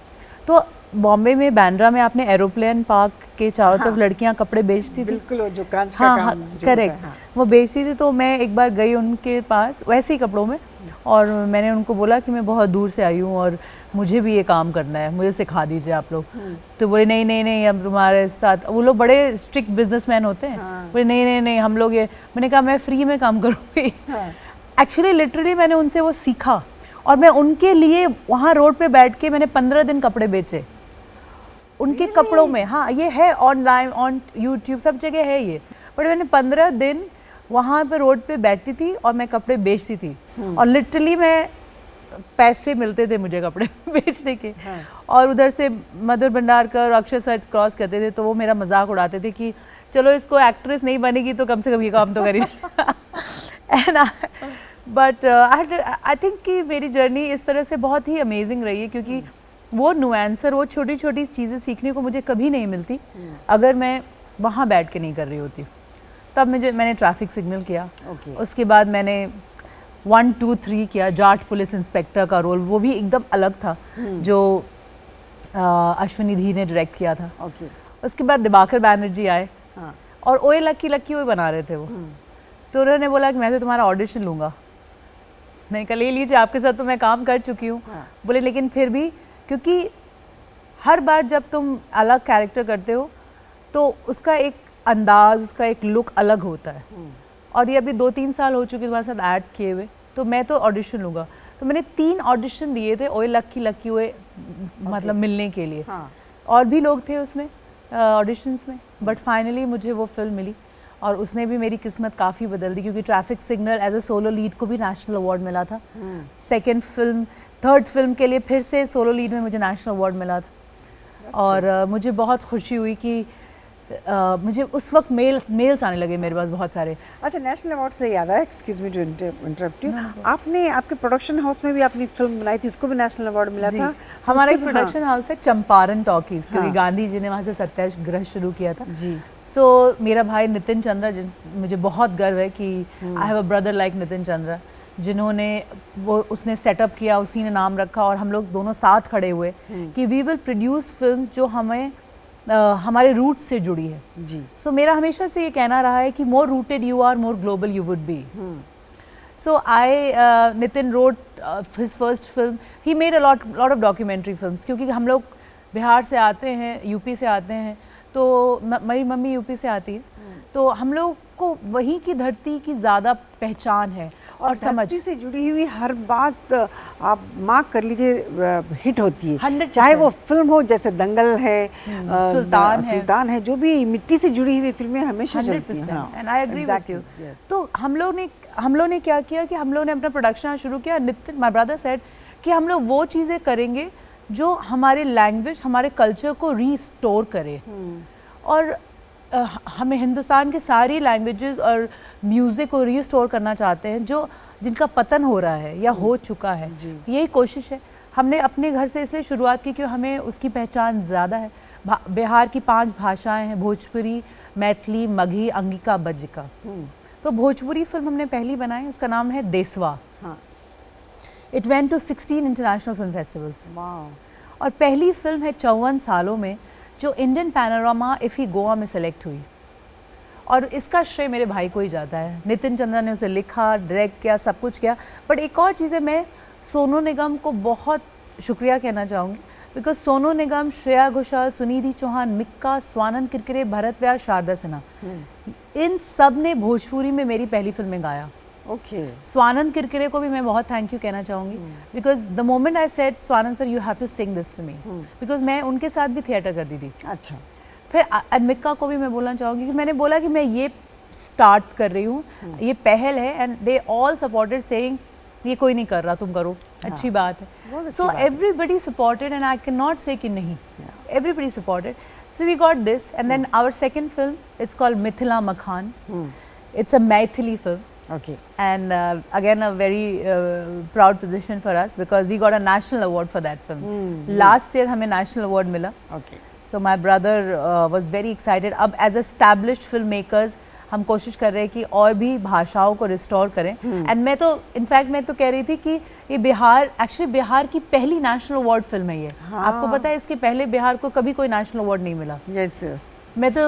तो बॉम्बे में बांद्रा में आपने एरोप्लेन पार्क के चारों तरफ लड़कियां कपड़े बेचती थी. बिल्कुल, जो कांच का काम जो करेक्ट होता है, वो बेचती थी. तो मैं एक बार गई उनके पास वैसे ही कपड़ों में और मैंने उनको बोला कि मैं बहुत दूर से आई हूँ और मुझे भी ये काम करना है, मुझे सिखा दीजिए आप लोग. तो बोले नहीं हम तुम्हारे साथ. वो लोग बड़े स्ट्रिक्ट बिजनेसमैन होते हैं. बोले नहीं हम लोग ये. मैंने कहा मैं फ्री में काम करूँगी. एक्चुअली लिटरली मैंने उनसे वो सीखा और मैं उनके लिए वहाँ रोड पे बैठ के मैंने 15 दिन कपड़े बेचे उनके कपड़ों में. हाँ, ये है ऑनलाइन, ऑन यूट्यूब, सब जगह है ये. बट मैंने 15 दिन वहाँ पे रोड पे बैठती थी और मैं कपड़े बेचती थी. और लिटरली मैं पैसे मिलते थे मुझे कपड़े बेचने के. और उधर से मधुर भंडारकर और अक्षय सर क्रॉस करते थे, तो वो मेरा मजाक उड़ाते थे कि चलो इसको एक्ट्रेस नहीं बनेगी तो कम से कम ये काम तो करी. एंड बट आई थिंक कि मेरी जर्नी इस तरह से बहुत ही अमेजिंग रही है, क्योंकि वो नुआंसर, वो छोटी छोटी चीज़ें सीखने को मुझे कभी नहीं मिलती अगर मैं वहाँ बैठ के नहीं कर रही होती. तब मैंने ट्रैफिक सिग्नल किया. उसके बाद मैंने 1, 2, 3 किया. जाट पुलिस इंस्पेक्टर का रोल, वो भी एकदम अलग था, जो अश्विनी धी ने डायरेक्ट किया था. उसके बाद दिबाकर बैनर्जी आए और ओए लक्की ओए बना रहे थे वो. तो उन्होंने बोला कि मैं तो तुम्हारा ऑडिशन लूँगा. नहीं कहा ले लीजिए, आपके साथ तो मैं काम कर चुकी हूँ. बोले लेकिन फिर भी, क्योंकि हर बार जब तुम अलग कैरेक्टर करते हो तो उसका एक अंदाज, उसका एक लुक अलग होता है. और ये अभी 2-3 साल हो चुके तुम्हारे साथ एड्स किए हुए, तो मैं तो ऑडिशन लूँगा. तो मैंने 3 ऑडिशन दिए थे ओए लक्की ओए मतलब मिलने के लिए. और भी लोग थे उसमें ऑडिशंस में, बट फाइनली मुझे वो फिल्म मिली और उसने भी मेरी किस्मत काफ़ी बदल दी, क्योंकि traffic signal as a solo lead को भी नेशनल अवार्ड मिला था. थर्ड फिल्म के लिए फिर से सोलो लीड में मुझे नेशनल अवार्ड मिला था. और मुझे बहुत खुशी हुई कि मुझे उस वक्त मेल्स आने लगे मेरे पास बहुत सारे. अच्छा, नेशनल अवार्ड से याद आया, excuse me to interrupt you, आपने आपके प्रोडक्शन हाउस में भी अपनी फिल्म बनाई थी, उसको भी नेशनल अवार्ड मिला था. हमारा एक प्रोडक्शन हाउस है चंपारण टॉकीज, क्योंकि गांधी जी ने वहाँ से सत्याग्रह शुरू किया था जी. सो मेरा भाई नितिन चंद्रा, मुझे बहुत गर्व है कि I have a brother like Nitin Chandra, जिन्होंने उसने सेटअप किया, उसी ने नाम रखा और हम लोग दोनों साथ खड़े हुए कि वी विल प्रोड्यूस फिल्म्स जो हमें हमारे रूट से जुड़ी है। जी। सो मेरा हमेशा से ये कहना रहा है कि more rooted you are, more global you would be. So Nitin wrote his first film. He made a lot of documentary films क्योंकि हम लोग बिहार से आते हैं, यूपी से आते हैं, तो मेरी मम्मी यूपी से आती है, तो हम लोग को वहीं की धरती की ज़्यादा पहचान है और समझ धरती से जुड़ी हुई हर बात आप मार्क कर लीजिए हिट होती है। 100%। चाहे वो फिल्म हो जैसे दंगल है, सुल्तान है, जो भी मिट्टी से जुड़ी हुई फिल्में हमेशा चलती हैं। 100%। And I agree with you. तो हम लोग ने क्या किया कि हम लोग ने अपना प्रोडक्शन शुरू किया। नितिन, माय ब्रदर सेड कि हम लोग वो चीज़ें करेंगे जो हमारे लैंग्वेज, हमारे कल्चर को रीस्टोर करे। और हमें हिंदुस्तान की सारी लैंग्वेजेस और म्यूज़िक को रीस्टोर करना चाहते हैं जो जिनका पतन हो रहा है या हो चुका है। यही कोशिश है। हमने अपने घर से इसलिए शुरुआत की क्योंकि हमें उसकी पहचान ज़्यादा है। बिहार की 5 भाषाएं हैं, भोजपुरी, मैथिली, मगही, अंगिका, बज्जिका। तो भोजपुरी फिल्म हमने पहली बनाई, उसका नाम है Deswa. It went to 16 international film festivals. और पहली फिल्म है 54 सालों में जो इंडियन पैनोरामा इफ़ी गोवा में सेलेक्ट हुई। और इसका श्रेय मेरे भाई को ही जाता है। नितिन चंद्रा ने उसे लिखा, डायरेक्ट किया, सब कुछ किया। बट एक और चीज़ है, मैं सोनू निगम को बहुत शुक्रिया कहना चाहूँगी, बिकॉज सोनू निगम, श्रेया घोषाल, सुनिधि चौहान, मिक्का, स्वानंद किरकिरे, भरत व्यास, शारदा सिन्हा, इन सब ने भोजपुरी में मेरी पहली फिल्म में गाया। स्वानंद किरकिरे को भी मैं बहुत थैंक यू कहना चाहूँगी, because the moment I said Swanand sir you have to sing this for me, because मैं उनके साथ भी थिएटर करती थी। अच्छा। फिर अनमिका को भी मैं बोलना चाहूँगी कि मैंने बोला कि मैं ये स्टार्ट कर रही हूँ, ये पहल है, and they all supported saying ये कोई नहीं कर रहा, तुम करो, अच्छी बात है। So everybody supported and I can not से कि नहीं, everybody supported. So we got this, and then our second film, it's called Mithila Makhan. It's a Maithili film. Okay. And again a very proud position for us because we got a national award for that film. Last year हमें national award मिला. Okay. So my brother was very excited. अब as established filmmakers हम कोशिश कर रहे हैं कि और भी भाषाओं को रिस्टोर करें। एंड मैं तो इनफैक्ट मैं तो कह रही थी कि ये बिहार की पहली नेशनल अवार्ड फिल्म है ये। आपको पता है इसके पहले बिहार को कभी कोई नेशनल अवार्ड नहीं मिला। Yes yes. मैं तो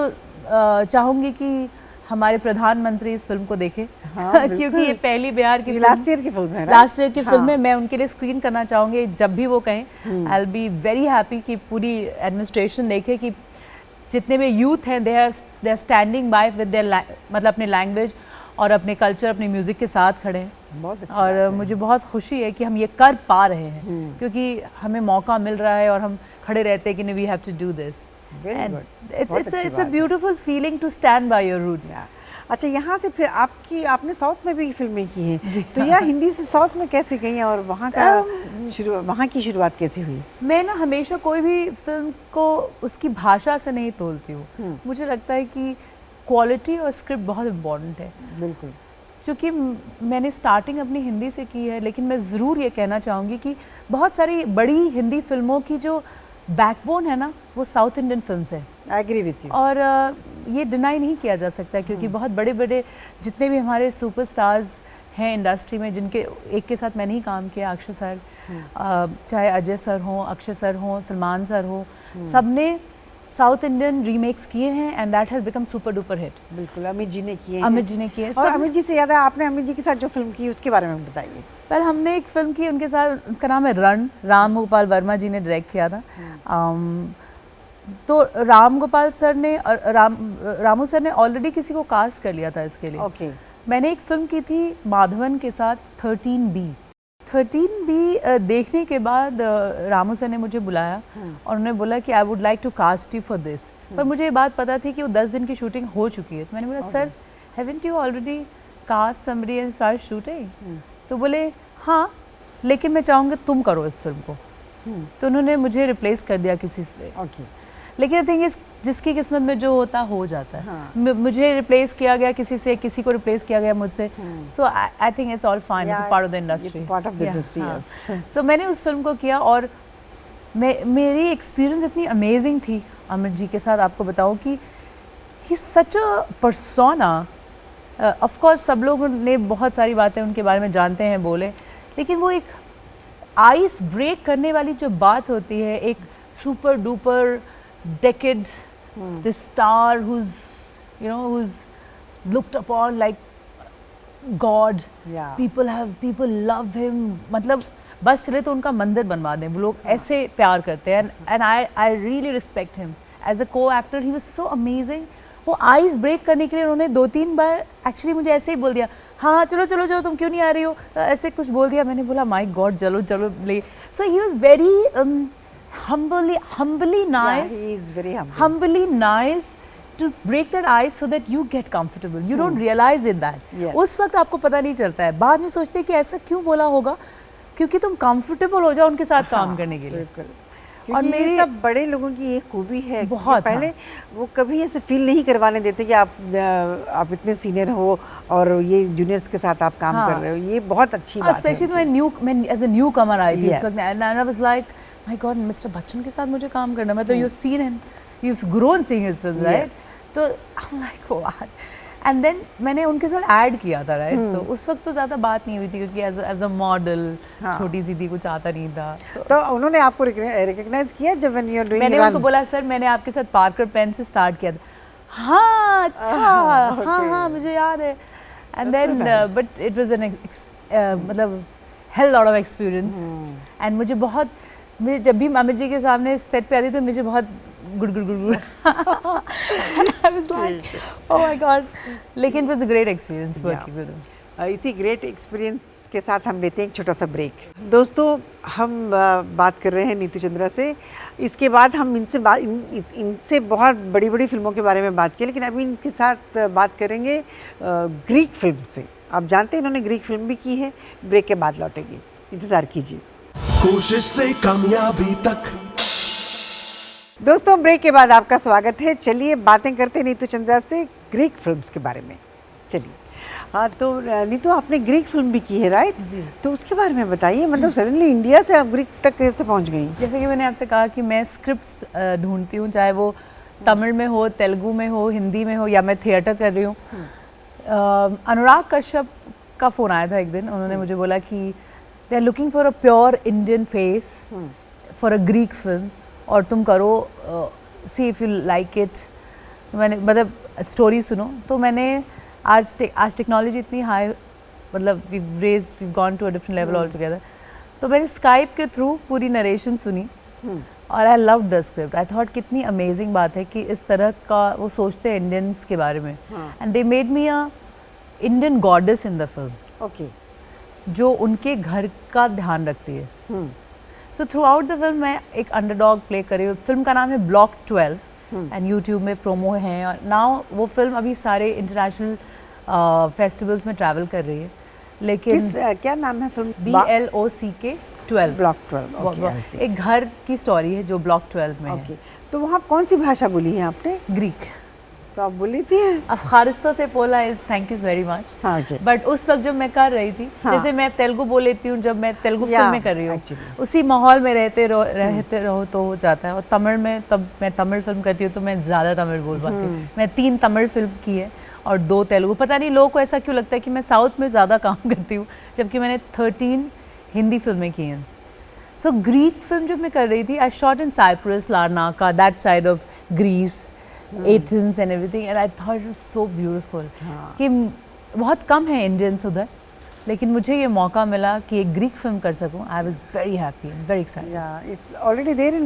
चाहूँगी कि हमारे प्रधानमंत्री इस फिल्म को देखें क्योंकि ये पहली बिहार की लास्ट ईयर की फिल्म है। लास्ट ईयर की फिल्म है। मैं उनके लिए स्क्रीन करना चाहूँगी जब भी वो कहें। I will be very happy कि पूरी एडमिनिस्ट्रेशन देखे कि जितने भी यूथ हैं they are standing by with their मतलब अपने लैंग्वेज और अपने कल्चर, अपने म्यूज़िक के साथ खड़े हैं। और मुझे बहुत खुशी है कि हम ये कर पा रहे हैं क्योंकि हमें मौका मिल रहा है और हम खड़े रहते हैं कि नहीं, we have to do this. And it's a beautiful feeling to stand by your roots. अच्छा, यहाँ से फिर आपने साउथ में भी फिल्में की हैं, तो यह हिंदी से साउथ में कैसे गई और वहाँ की शुरुआत कैसे हुई? मैं ना हमेशा कोई भी फिल्म को उसकी भाषा से नहीं तोलती हूँ। मुझे लगता है कि क्वालिटी और स्क्रिप्ट बहुत इम्पॉर्टेंट है। बिल्कुल। चूँकि मैंने स्टार्टिंग अपनी हिंदी से की है, लेकिन मैं ज़रूर ये कहना चाहूँगी कि बहुत सारी बड़ी हिंदी फिल्मों की जो बैकबोन है ना, वो साउथ इंडियन फिल्म्स है। I agree with you. और ये डिनाई नहीं किया जा सकता क्योंकि बहुत बड़े बड़े जितने भी हमारे सुपरस्टार्स हैं इंडस्ट्री में, जिनके एक के साथ मैंने ही काम किया, अक्षय सर, चाहे अजय सर हों, अक्षय सर हों, सलमान सर हों, सब ने साउथ इंडियन रीमेक्स किए हैं and that has become super duper hit. बिल्कुल, अमित जी ने किए हैं। अमित जी ने किए। और अमित जी से याद है, आपने अमित जी के साथ जो फिल्म की उसके बारे में बताइए। पहले हमने एक फिल्म की उनके साथ, उसका नाम है रण, राम गोपाल वर्मा जी ने डायरेक्ट किया था। तो राम गोपाल सर ने रामू सर ने ऑलरेडी किसी को कास्ट कर लिया था इसके लिए। ओके। मैंने एक फिल्म की थी माधवन के साथ 13B। 13B देखने के बाद रामू सर ने मुझे बुलाया और उन्होंने बोला कि I would like to cast you for this. पर मुझे ये बात पता थी कि वो 10 दिन की शूटिंग हो चुकी है। तो मैंने बोला sir, haven't you already cast somebody and start shooting? तो बोले हाँ, लेकिन मैं चाहूँगी तुम करो इस फिल्म को। तो उन्होंने मुझे रिप्लेस कर दिया किसी से। लेकिन आई थिंक जिसकी किस्मत में जो होता हो जाता है। मुझे रिप्लेस किया गया किसी से, किसी को रिप्लेस किया गया मुझसे। So I think it's all fine, it's part of the industry. सो मैंने उस फिल्म को किया और मेरी एक्सपीरियंस इतनी अमेजिंग थी अमित जी के साथ। आपको बताऊं कि ही सच अ पर्सोना। ऑफ कोर्स सब लोगों ने बहुत सारी बातें उनके बारे में जानते हैं, बोले, लेकिन वो एक आइस ब्रेक करने वाली जो बात होती है, एक super duper decade, this star who's who's looked upon like God. Yeah. People love him. मतलब बस चले तो उनका मंदिर बनवा दें, वो लोग ऐसे प्यार करते हैं. And I really respect him as a co-actor. He was so amazing. वो आइस ब्रेक करने के लिए उन्होंने 2-3 बार एक्चुअली मुझे ऐसे ही बोल दिया, हाँ चलो चलो चलो तुम क्यों नहीं आ रही हो, ऐसे कुछ बोल दिया. मैंने बोला माय गॉड चलो चलो ले. So he was very humbly nice. Yeah, he is very humble. Humbly nice to break that ice so that you get comfortable. You don't realize it that. Yes. उस वक्त आपको पता नहीं चलता है, बाद में सोचते हैं कि ऐसा क्यों बोला होगा, क्योंकि तुम कंफर्टेबल हो जाओ उनके साथ काम करने के लिए. बिल्कुल. क्योंकि ये सब बड़े लोगों की एक खूबी है. बहुत, पहले वो कभी ऐसे फील नहीं करवाने देते कि आप इतने सीनियर हो और ये जूनियर्स के साथ आप काम कर रहे हो. ये बहुत अच्छी बात है. स्पेशली मैं एज अ न्यू कमर आई थी Yes. इस वक्त, and I was like my God mister Bachchan के साथ मुझे काम करना. मतलब you seen him, you grown seeing his film, right? तो I am like what. And then मैंने उनके साथ ऐड किया था, राइट? सो उस वक्त तो ज़्यादा बात नहीं हुई थी क्योंकि एज अ मॉडल छोटी सी थी, कुछ आता नहीं था. तो उन्होंने आपको रिकॉग्नाइज किया जब व्हेन यू आर डूइंग. मैंने उनको बोला सर मैंने आपके साथ पार्कर पेन से स्टार्ट किया था. हाँ अच्छा, हाँ मुझे याद है. And then but it was an मतलब hell lot of experience. And मुझे जब भी अमित जी के सामने सेट पे आती तो मुझे बहुत good I was like oh my God. लेकिन it was a great experience working with him. इसी ग्रेट एक्सपीरियंस के साथ हम लेते हैं एक छोटा सा ब्रेक. दोस्तों हम बात कर रहे हैं नीतू चंद्रा से. इसके बाद हम इनसे बहुत बड़ी बड़ी फिल्मों के बारे में बात की, लेकिन अभी इनके साथ बात करेंगे ग्रीक फिल्म से. आप जानते हैं इन्होंने ग्रीक फिल्म भी की है. ब्रेक के बाद लौटेंगे, इंतज़ार कीजिए. कोशिश से कामयाबी तक. दोस्तों ब्रेक के बाद आपका स्वागत है. चलिए बातें करते हैं नीतू चंद्रा से ग्रीक फिल्म्स के बारे में. चलिए. हाँ तो नीतू आपने ग्रीक फिल्म भी की है, राइट? जी. तो उसके बारे में बताइए. मतलब सडनली इंडिया से आप ग्रीक तक कैसे पहुंच गई? जैसे कि मैंने आपसे कहा कि मैं स्क्रिप्ट्स ढूंढती हूँ, चाहे वो तमिल में हो, तेलुगु में हो, हिंदी में हो, या मैं थिएटर कर रही हूँ. अनुराग कश्यप का फ़ोन आया था एक दिन. उन्होंने मुझे बोला कि they are looking for a pure Indian face for a Greek film और तुम करो, see if you like it. मैंने मतलब स्टोरी सुनो. तो मैंने आज टेक्नोलॉजी इतनी हाई, मतलब we gone to a different level all together. तो मैंने स्काइप के थ्रू पूरी नरेशन सुनी और I love the script. I thought कितनी अमेजिंग बात है कि इस तरह का वो सोचते हैं इंडियंस के बारे में. And they made me a Indian goddess in the film. Okay. जो उनके घर का ध्यान रखती है. So through out the film मैं एक अंडरडॉग प्ले कर रही हूँ. फिल्म का नाम है ब्लॉक 12 एंड यूट्यूब में प्रोमो है. और नाउ वो फिल्म अभी सारे इंटरनेशनल फेस्टिवल्स में ट्रैवल कर रही है. लेकिन क्या नाम है फिल्म? BLOCK 12. ब्लॉक 12. ओके. एक घर की स्टोरी है जो ब्लॉक 12 में है. तो वहाँ कौन सी भाषा बोली है आपने? ग्रीक. तो आप बोली थी? अफगानिस्तान से पोला is thank you very much. But उस वक्त जब मैं कर रही थी, जैसे मैं तेलुगु बोल लेती हूँ जब मैं तेलुगु फिल्में कर रही हूँ, उसी माहौल में रहते रहो तो हो जाता है. और तमिल में तब मैं तमिल फिल्म करती हूँ तो मैं ज़्यादा तमिल बोल पाती हूँ. मैं 3 तमिल फिल्म की है और 2 तेलुगु. पता नहीं लोगों को ऐसा क्यों लगता है कि मैं साउथ में ज़्यादा काम करती हूँ, जबकि मैंने 13 हिंदी फिल्में की हैं. सो ग्रीक फिल्म जब मैं कर रही थी, I shot in Cyprus, Larnaca, that side of Greece, Athens and everything, and I thought it was so beautiful. कि बहुत कम है इंडियंस उधर, लेकिन मुझे ये मौका मिला कि एक ग्रीक फिल्म कर सकूं. I was very happy, very excited. It's already there in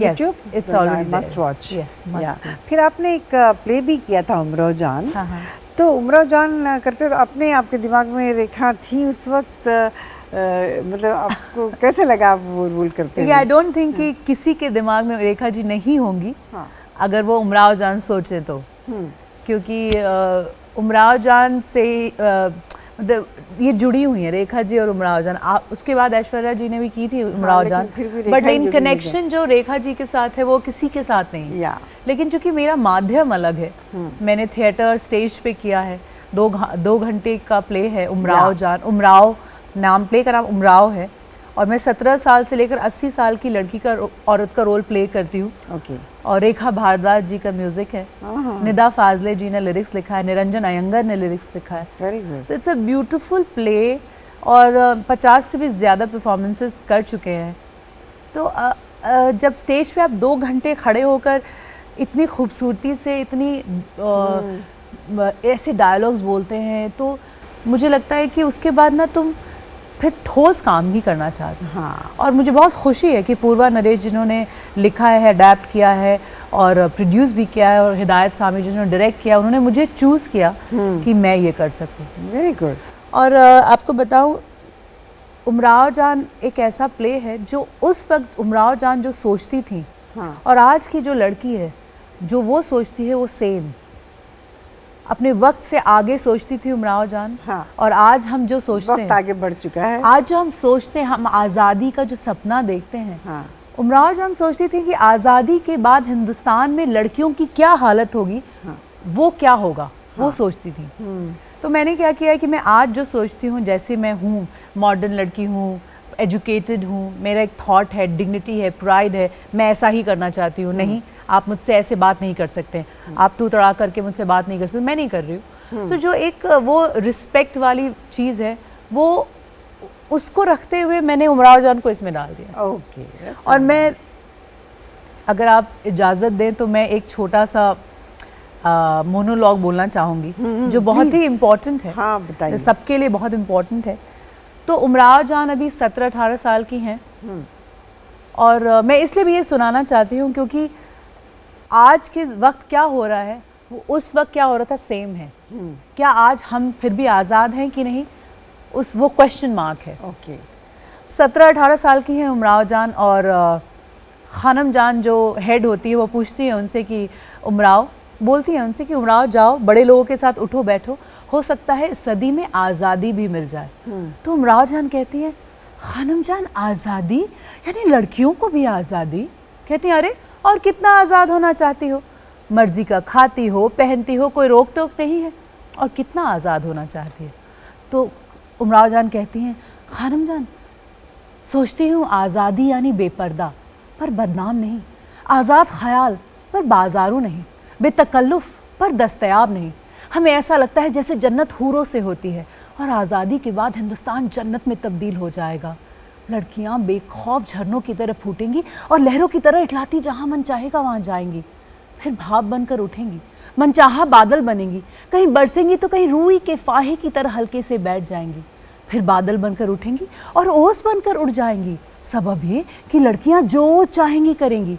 YouTube. It's already must watch. Yes, must. फिर आपने एक प्ले भी किया था उमराव जान. तो उमराव जान करते तो अपने आपके दिमाग में रेखा थी उस वक्त? मतलब आपको कैसे लगा आप वो रोल करते हैं? आई डोंट थिंक कि किसी के दिमाग में रेखा जी नहीं होंगी अगर वो उमराव जान सोचे तो. क्योंकि उमराव जान से मतलब ये जुड़ी हुई है रेखा जी और उमराव जान. उसके बाद ऐश्वर्या जी ने भी की थी उमराव जान, बट लेकिन कनेक्शन जो रेखा जी के साथ है वो किसी के साथ नहीं. लेकिन चूंकि मेरा माध्यम अलग है, मैंने थिएटर स्टेज पे किया है. 2 घंटे का प्ले है उमराव जान. उमराव नाम, प्ले का नाम उमराव है. और मैं 17 साल से लेकर 80 साल की लड़की का औरत का रोल प्ले करती हूँ. और रेखा भारद्वाज जी का म्यूजिक है. निदा फाजले जी ने लिरिक्स लिखा है. निरंजन अयंगर ने लिरिक्स लिखा है. तो इट्स अ ब्यूटीफुल प्ले. और 50 से भी ज़्यादा परफॉर्मेंसेस कर चुके हैं. तो जब स्टेज पे आप 2 घंटे खड़े होकर इतनी खूबसूरती से इतनी ऐसे डायलॉग्स बोलते हैं, तो मुझे लगता है कि उसके बाद ना तुम फिर ठोस काम ही करना चाहते हो। हाँ। और मुझे बहुत खुशी है कि पूर्वा नरेश जिन्होंने लिखा है, अडेप्ट किया है और प्रोड्यूस भी किया है, और हिदायत सामी जिन्होंने डायरेक्ट किया, उन्होंने मुझे चूज़ किया कि मैं ये कर सकूँ। Very good. और आपको बताऊँ, उमराव जान एक ऐसा प्ले है जो उस वक्त उमराव जान जो सोचती थी, हाँ। और आज की जो लड़की है जो वो सोचती है, वो सेम अपने वक्त से आगे सोचती थी उमराव जान। हाँ। और आज हम जो सोचते वक्त हैं, आगे बढ़ चुका है। आज जो हम सोचते हैं, हम आज़ादी का जो सपना देखते हैं, हाँ। उमराव जान सोचती थी कि आज़ादी के बाद हिंदुस्तान में लड़कियों की क्या हालत होगी, हाँ। वो क्या होगा, वो सोचती थी। तो मैंने क्या किया है कि मैं आज जो सोचती हूँ, जैसे मैं हूँ, मॉडर्न लड़की हूँ, एजुकेटेड हूँ, मेरा एक थॉट है, डिग्निटी है, प्राइड है, मैं ऐसा ही करना चाहती हूँ। नहीं, आप मुझसे ऐसे बात नहीं कर सकते, आप तू तड़ा करके मुझसे बात नहीं कर सकते, मैं नहीं कर रही हूँ। तो जो एक वो रिस्पेक्ट वाली चीज़ है, वो उसको रखते हुए मैंने उमराव जान को इसमें डाल दिया। ओके। और मैं, अगर आप इजाज़त दें तो मैं एक छोटा सा मोनोलॉग बोलना चाहूँगी जो बहुत ही इम्पोर्टेंट है। हाँ, बताइए। सबके लिए बहुत इम्पोर्टेंट है। तो उमराव जान अभी 17-18 साल की हैं, और मैं इसलिए भी ये सुनाना चाहती हूँ क्योंकि आज के वक्त क्या हो रहा है, वो उस वक्त क्या हो रहा था सेम है। क्या आज हम फिर भी आज़ाद हैं कि नहीं, वो क्वेश्चन मार्क है। ओके। 17-18 साल की हैं उमराव जान, और खानम जान जो हेड होती है वो पूछती है उनसे कि उमराव, बोलती है उनसे कि उमराव जाओ, बड़े लोगों के साथ उठो बैठो, हो सकता है इस सदी में आज़ादी भी मिल जाए। तो उमराव जान कहती है, खानम जान आज़ादी, यानी लड़कियों को भी आज़ादी? कहती हैं, अरे और कितना आज़ाद होना चाहती हो, मर्जी का खाती हो, पहनती हो, कोई रोक टोक नहीं है, और कितना आज़ाद होना चाहती है? तो उमराव जान कहती हैं, खानम जान सोचती हूँ आज़ादी यानी बेपर्दा पर बदनाम नहीं, आज़ाद ख्याल पर बाजारू नहीं, बेतकल्लुफ़ पर दस्तयाब नहीं। हमें ऐसा लगता है जैसे जन्नत हूरों से होती है, और आज़ादी के बाद हिंदुस्तान जन्नत में तब्दील हो जाएगा। लड़कियां बेखौफ झरनों की तरह फूटेंगी और लहरों की तरह इटलाती जहाँ मन चाहेगा वहाँ जाएंगी, फिर भाप बनकर उठेंगी, मनचाहा बादल बनेंगी, कहीं बरसेंगी तो कहीं रूई के फाहे की तरह हल्के से बैठ जाएंगी, फिर बादल बनकर उठेंगी और ओस बनकर उड़ जाएंगी। सबब ये कि लड़कियां जो चाहेंगी करेंगी,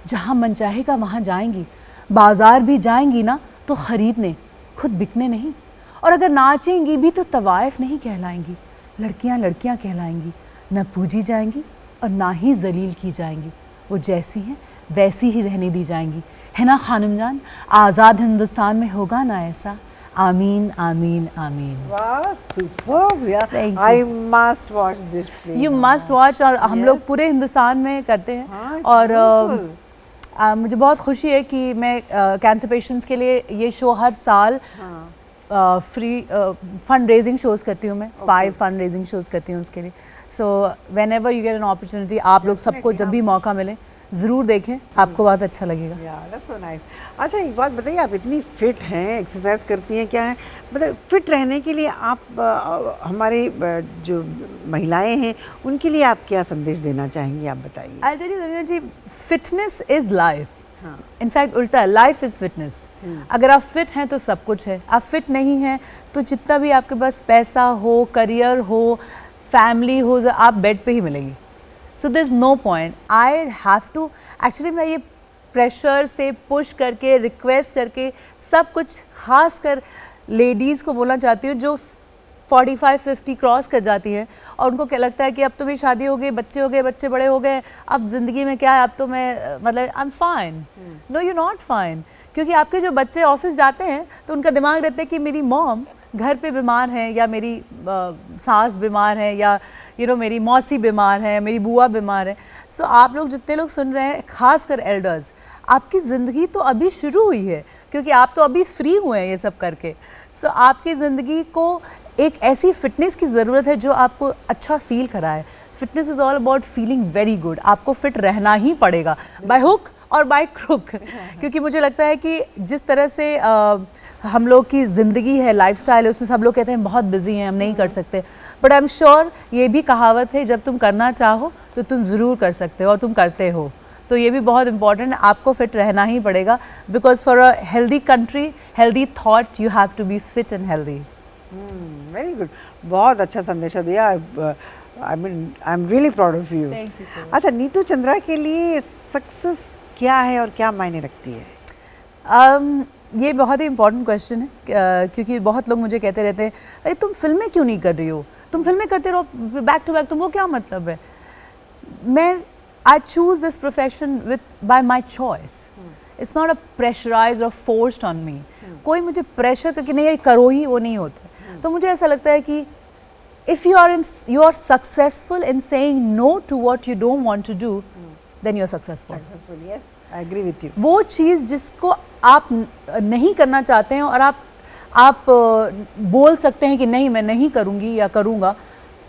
जहाँ मन चाहेगा वहाँ जाएंगी, बाजार भी जाएंगी ना तो ख़रीदने, खुद बिकने नहीं, और अगर नाचेंगी भी तो तवाइफ नहीं कहलाएंगी। लड़कियां लड़कियां कहलाएंगी, न पूजी जाएंगी और ना ही जलील की जाएंगी, वो जैसी हैं वैसी ही रहने दी जाएंगी, है ना खानम जान? आज़ाद हिंदुस्तान में होगा ना ऐसा? आमीन आमीन आमीन। वाह, सुपर्ब यार। Thank you. I must watch this play. You must watch. और हम लोग Yes. पूरे हिंदुस्तान में करते हैं। हाँ, it's और beautiful. मुझे बहुत खुशी है कि मैं कैंसर पेशेंट्स के लिए ये शो हर साल फ्री फंड रेजिंग शोज़ करती हूँ। मैं 5 फंड रेजिंग शोज़ करती हूँ उसके लिए। So when ever you get an opportunity, आप लोग सबको जब भी मौका मिले ज़रूर देखें, आपको बहुत अच्छा लगेगा। यार दैट्स सो नाइस। अच्छा, एक बात बताइए, आप इतनी फिट हैं, एक्सरसाइज करती हैं, क्या है मतलब फिट रहने के लिए आप हमारे जो महिलाएं हैं उनके लिए आप क्या संदेश देना चाहेंगी, आप बताइए। आई टेल यू दुनिया जी, फिटनेस इज़ लाइफ। इनफैक्ट उल्टा है, लाइफ इज़ फिटनेस। अगर आप फिट हैं तो सब कुछ है, आप फिट नहीं हैं तो जितना भी आपके पास पैसा हो, करियर हो, फैमिली हो, आप बेड पे ही मिलेंगी। So there is no point. I have to, actually मैं ये प्रेशर से पुश करके, रिक्वेस्ट करके, सब कुछ खास कर लेडीज़ को बोलना चाहती हूँ जो 45-50 क्रॉस कर जाती हैं और उनको क्या लगता है कि अब तो मेरी शादी हो गई, बच्चे हो गए, बच्चे बड़े हो गए, अब ज़िंदगी में क्या है, अब तो मैं मतलब I am fine. No, you not fine. क्योंकि आपके जो बच्चे ऑफिस जाते हैं तो उनका दिमाग रहता है कि मेरी मॉम घर पे बीमार हैं, या मेरी सास बीमार है, या मेरी मौसी बीमार है, मेरी बुआ बीमार है। सो आप लोग जितने लोग सुन रहे हैं, खास कर एल्डर्स, आपकी ज़िंदगी तो अभी शुरू हुई है, क्योंकि आप तो अभी फ्री हुए हैं ये सब करके। सो आपकी ज़िंदगी को एक ऐसी फिटनेस की ज़रूरत है जो आपको अच्छा फील कराए। Fitness is all about feeling very good. आपको फिट रहना ही पड़ेगा, बाय हुक और बाय क्रुक। क्योंकि मुझे लगता है कि जिस तरह से हम लोग की ज़िंदगी है, लाइफस्टाइल है, उसमें सब लोग कहते हैं बहुत बिजी हैं, हम नहीं कर सकते, बट आई एम श्योर ये भी कहावत है, जब तुम करना चाहो तो तुम ज़रूर कर सकते हो और तुम करते हो। तो ये भी बहुत इंपॉर्टेंट है, आपको फिट रहना ही पड़ेगा, because for a healthy country, healthy thought, you have to be fit and healthy. Very good, बहुत अच्छा संदेश दिया। I am really proud of you. Thank you so much. अच्छा, नीतू चंद्रा के लिए सक्सेस क्या है और क्या मायने रखती है? ये बहुत ही इंपॉर्टेंट क्वेश्चन है, क्योंकि बहुत लोग मुझे कहते रहते हैं, अरे तुम फिल्में क्यों नहीं कर रही हो, तुम फिल्में करते रहो बैक टू बैक, तुमको क्या मतलब है? मैं I choose this profession with by my choice, it's not a pressurize और फोर्स्ड ऑन मी। कोई मुझे प्रेशर करके नहीं, ये करो ही, वो नहीं होता। तो मुझे ऐसा लगता है कि if you are successful in saying no to what you don't want to do, then you are successful. Successful, yes, I agree with you. वो चीज़ जिसको आप नहीं करना चाहते हैं और आप बोल सकते हैं कि नहीं मैं नहीं करूँगी या करूँगा,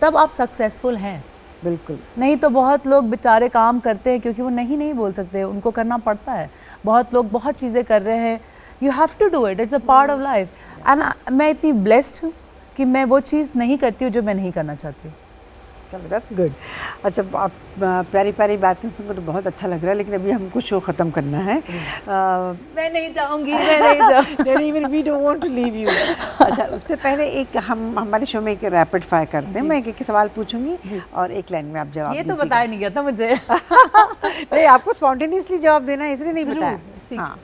तब आप सक्सेसफुल हैं। बिल्कुल। नहीं तो बहुत लोग बेचारे काम करते हैं क्योंकि वो नहीं बोल सकते, उनको करना पड़ता है। बहुत लोग बहुत चीज़ें कर रहे हैं, you have to do it, it's a part of life. And मैं इतनी ब्लेस्ड हूँ कि मैं वो चीज़ नहीं करती हूँ जो मैं नहीं करना चाहती हूँ। चलो, दैट्स गुड। अच्छा, आप प्यारी प्यारी बातें सुनकर तो बहुत अच्छा लग रहा है, लेकिन अभी हमको शो ख़त्म करना है। मैं नहीं जाऊँगी, मैं नहीं जाऊँगी। Even we don't want to leave you. अच्छा, उससे पहले एक हमारे शो में एक रैपिड फायर करते हैं। मैं एक सवाल पूछूंगी और एक लाइन में आप जवाब ये तो दीजिएगा। बताया नहीं गया था मुझे। नहीं, आपको स्पॉन्टेनियसली जवाब देना है, इसलिए नहीं जरूर, बताया। ठीक। हाँ,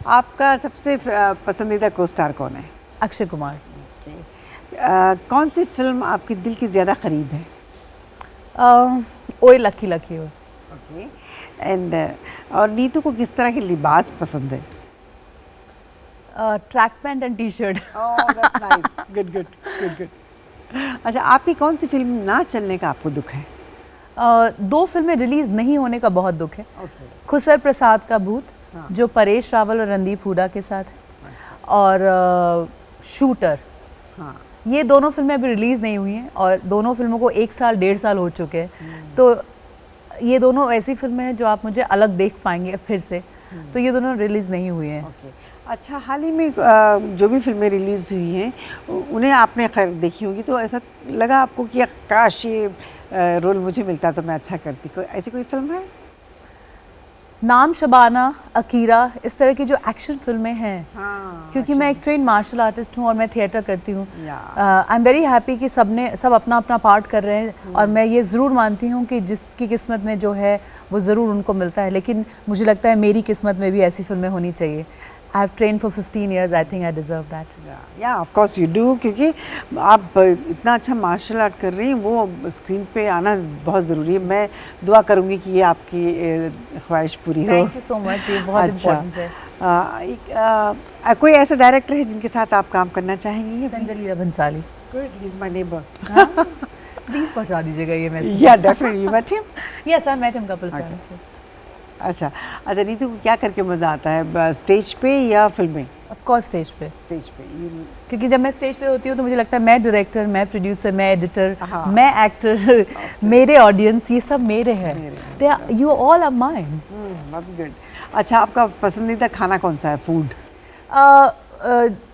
आपका सबसे पसंदीदा को स्टार कौन है? अक्षय कुमार। कौन सी फिल्म आपके दिल के ज़्यादा करीब है? ओए लकी लकी हो। ओके। एंड और नीतू को किस तरह के लिबास पसंद है? Track pant and T shirt. Oh, that's nice. Good good good good. अच्छा, आपकी कौन सी फिल्म ना चलने का आपको दुख है? 2 फिल्में रिलीज नहीं होने का बहुत दुख है। ओके। खुसर प्रसाद का भूत, हाँ। जो परेश रावल और रणदीप हुडा के साथ है, और शूटर। हाँ। ये दोनों फिल्में अभी रिलीज़ नहीं हुई हैं और दोनों फिल्मों को 1 साल 1.5 साल हो चुके हैं। तो ये दोनों ऐसी फिल्में हैं जो आप मुझे अलग देख पाएंगे फिर से। तो ये दोनों रिलीज़ नहीं हुई हैं। ओके। अच्छा, हाल ही में जो भी फिल्में रिलीज़ हुई हैं उन्हें आपने खैर देखी होगी, तो ऐसा लगा आपको कि काश ये रोल मुझे मिलता तो मैं अच्छा करती? कोई ऐसी कोई फिल्म है? नाम, शबाना, अकीरा, इस तरह की जो एक्शन फिल्में हैं, हाँ, क्योंकि मैं एक ट्रेन मार्शल आर्टिस्ट हूँ और मैं थिएटर करती हूँ। Yeah. I am very happy कि सब अपना अपना पार्ट कर रहे हैं और मैं ये ज़रूर मानती हूँ कि जिसकी किस्मत में जो है वो ज़रूर उनको मिलता है। लेकिन मुझे लगता है मेरी किस्मत में भी ऐसी फिल्में होनी चाहिए। I have train for 15 years, I think I deserve that. या ऑफ कोर्स यू डू, क्योंकि आप इतना अच्छा मार्शल आर्ट कर रही हैं, वो स्क्रीन पे आना बहुत ज़रूरी है। मैं दुआ करूँगी कि ये आपकी ख्वाहिश पूरी हो। थैंक यू सो मच, ये बहुत इम्पोर्टेंट है। कोई ऐसा डायरेक्टर है जिनके साथ आप काम करना चाहेंगी? Sanjay Leela Bhansali. Good, he is my neighbour. Please पहुँचा दीजिएगा ये मैसेज। या definitely, you met him? Yes, I met him couple times. अच्छा अच्छा, नीतू को क्या करके मज़ा आता है, स्टेज पे या फिल्में? ऑफ कोर्स स्टेज पे। स्टेज पे क्योंकि जब मैं स्टेज पे होती हूँ तो मुझे लगता है मैं डायरेक्टर, मैं प्रोड्यूसर, मैं एडिटर, हाँ। मैं एक्टर, मेरे ऑडियंस, ये सब मेरे हैं। You all are mine. That's good. अच्छा, आपका पसंदीदा खाना कौन सा है, फूड?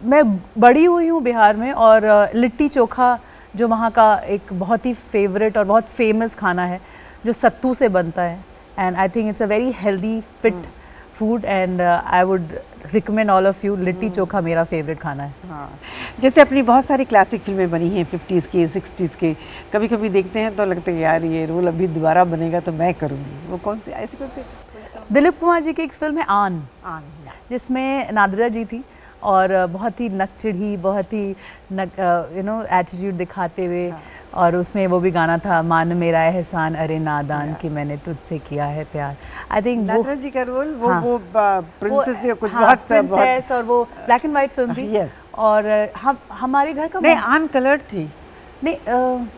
मैं बड़ी हुई हूँ बिहार में और लिट्टी चोखा जो वहाँ का एक बहुत ही फेवरेट और बहुत फेमस खाना है, जो सत्तू से बनता है। And I think it's a very healthy fit food and I would recommend all of you, litti chokha मेरा फेवरेट खाना है। हाँ, जैसे अपनी बहुत सारी क्लासिक फिल्में बनी हैं 50s के 60s के, कभी कभी देखते हैं तो लगता है यार ये रोल अभी दोबारा बनेगा तो मैं करूँगी। वो कौन सी ऐसी कौन सी? दिलीप कुमार जी की एक फिल्म है आन, जिसमें नादिरा जी थी और बहुत ही नकचिढ़ी, बहुत ही एटीट्यूड दिखाते हुए, और उसमें वो भी गाना था, मान मेरा एहसान अरे नादान कि मैंने तुझसे किया है प्यार। आई थिंक नादिरा जी का रोल वो प्रिंसेस या कुछ हाँ, बहुत और वो ब्लैक एंड वाइट फिल्म थी। Yes. और हमारे घर का नहीं, आन कलर्ड थी। नहीं,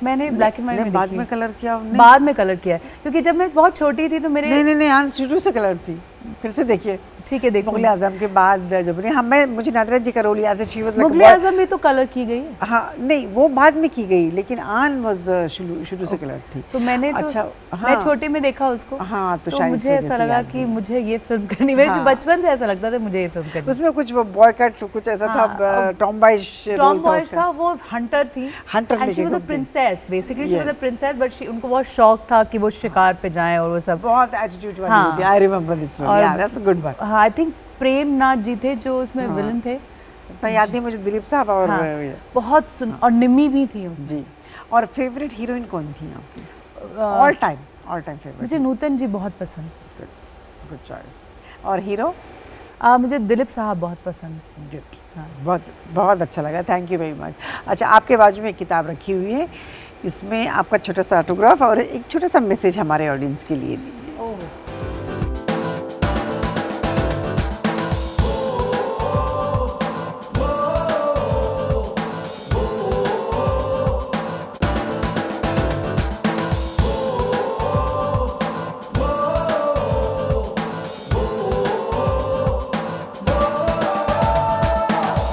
मैंने ब्लैक एंड वाइट में बाद देखी। में कलर किया हमने। बाद में कलर किया है, क्योंकि जब मैं बहुत छोटी थी तो मेरे नहीं, आन शुरू से कलर थी। फिर से देखिए। ठीक है देखो मुगल आजम के बाद जब बनी, हाँ मैं मुझे नादिरा जी का रोल याद है, शी वाज मुगल आजम भी तो कलर की गई है। हाँ नहीं वो बाद में की गई, लेकिन आन वाज शुरू से कलर थी। सो मैंने तो अच्छा, मैं हाँ। छोटे में देखा उसको। हाँ, तो तो शायद मुझे इस ऐसा वजह से लगा याद कि है। मुझे ये फिल्म करनी, मेरे हाँ। बचपन से ऐसा लगता था मुझे ये फिल्म करनी। उसमें कुछ वो बॉयकट कुछ ऐसा था, टॉम बॉयज टॉम बॉयज था, वो हंटर थी, Hunter एंड शी लेके वाज अ घूमती। Princess, basically she was a Yes. Princess, but उनको बहुत शौक था कि वो शिकार पे जाएं और वो सब। बहुत एटीट्यूड वाली हाँ। होती है। आई रिमेंबर दिस, और- या दैट्स अ गुड वन। हाँ, आई थिंक प्रेम नाथ जी थे जो उसमें विलन थे। इतना याद नहीं मुझे, दिलीप साहब और हाँ, बहुत सुन, और निम्मी भी थी उसमें। जी। और फेवरेट हीरोइन कौन थी आपकी? All time favourite. मुझे नूतन जी बहुत पसंद। Good choice. और हीरो? मुझे दिलीप साहब बहुत पसंद। गुड, बहुत बहुत अच्छा लगा, थैंक यू वेरी मच। अच्छा, आपके बाजू में एक किताब रखी हुई है, इसमें आपका छोटा सा ऑटोग्राफ और एक छोटा सा मैसेज हमारे ऑडियंस के लिए दीजिए।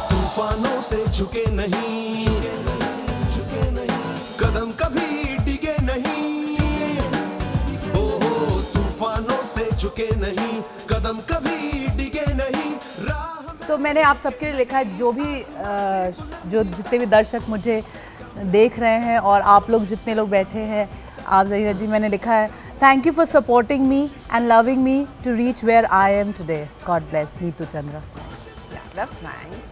तूफानों से झुके नहीं, कदम कभी डिगे नहीं, हो तूफानों से झुके नहीं, कदम कभी डिगे नहीं, राह में। तो मैंने आप सबके लिए लिखा है, जो भी जो जितने भी दर्शक मुझे देख रहे हैं और आप लोग जितने लोग बैठे हैं, आप जहीरा जी, मैंने लिखा है, thank you for supporting me and loving me to reach where I am today. God bless Neetu Chandra. That's nice.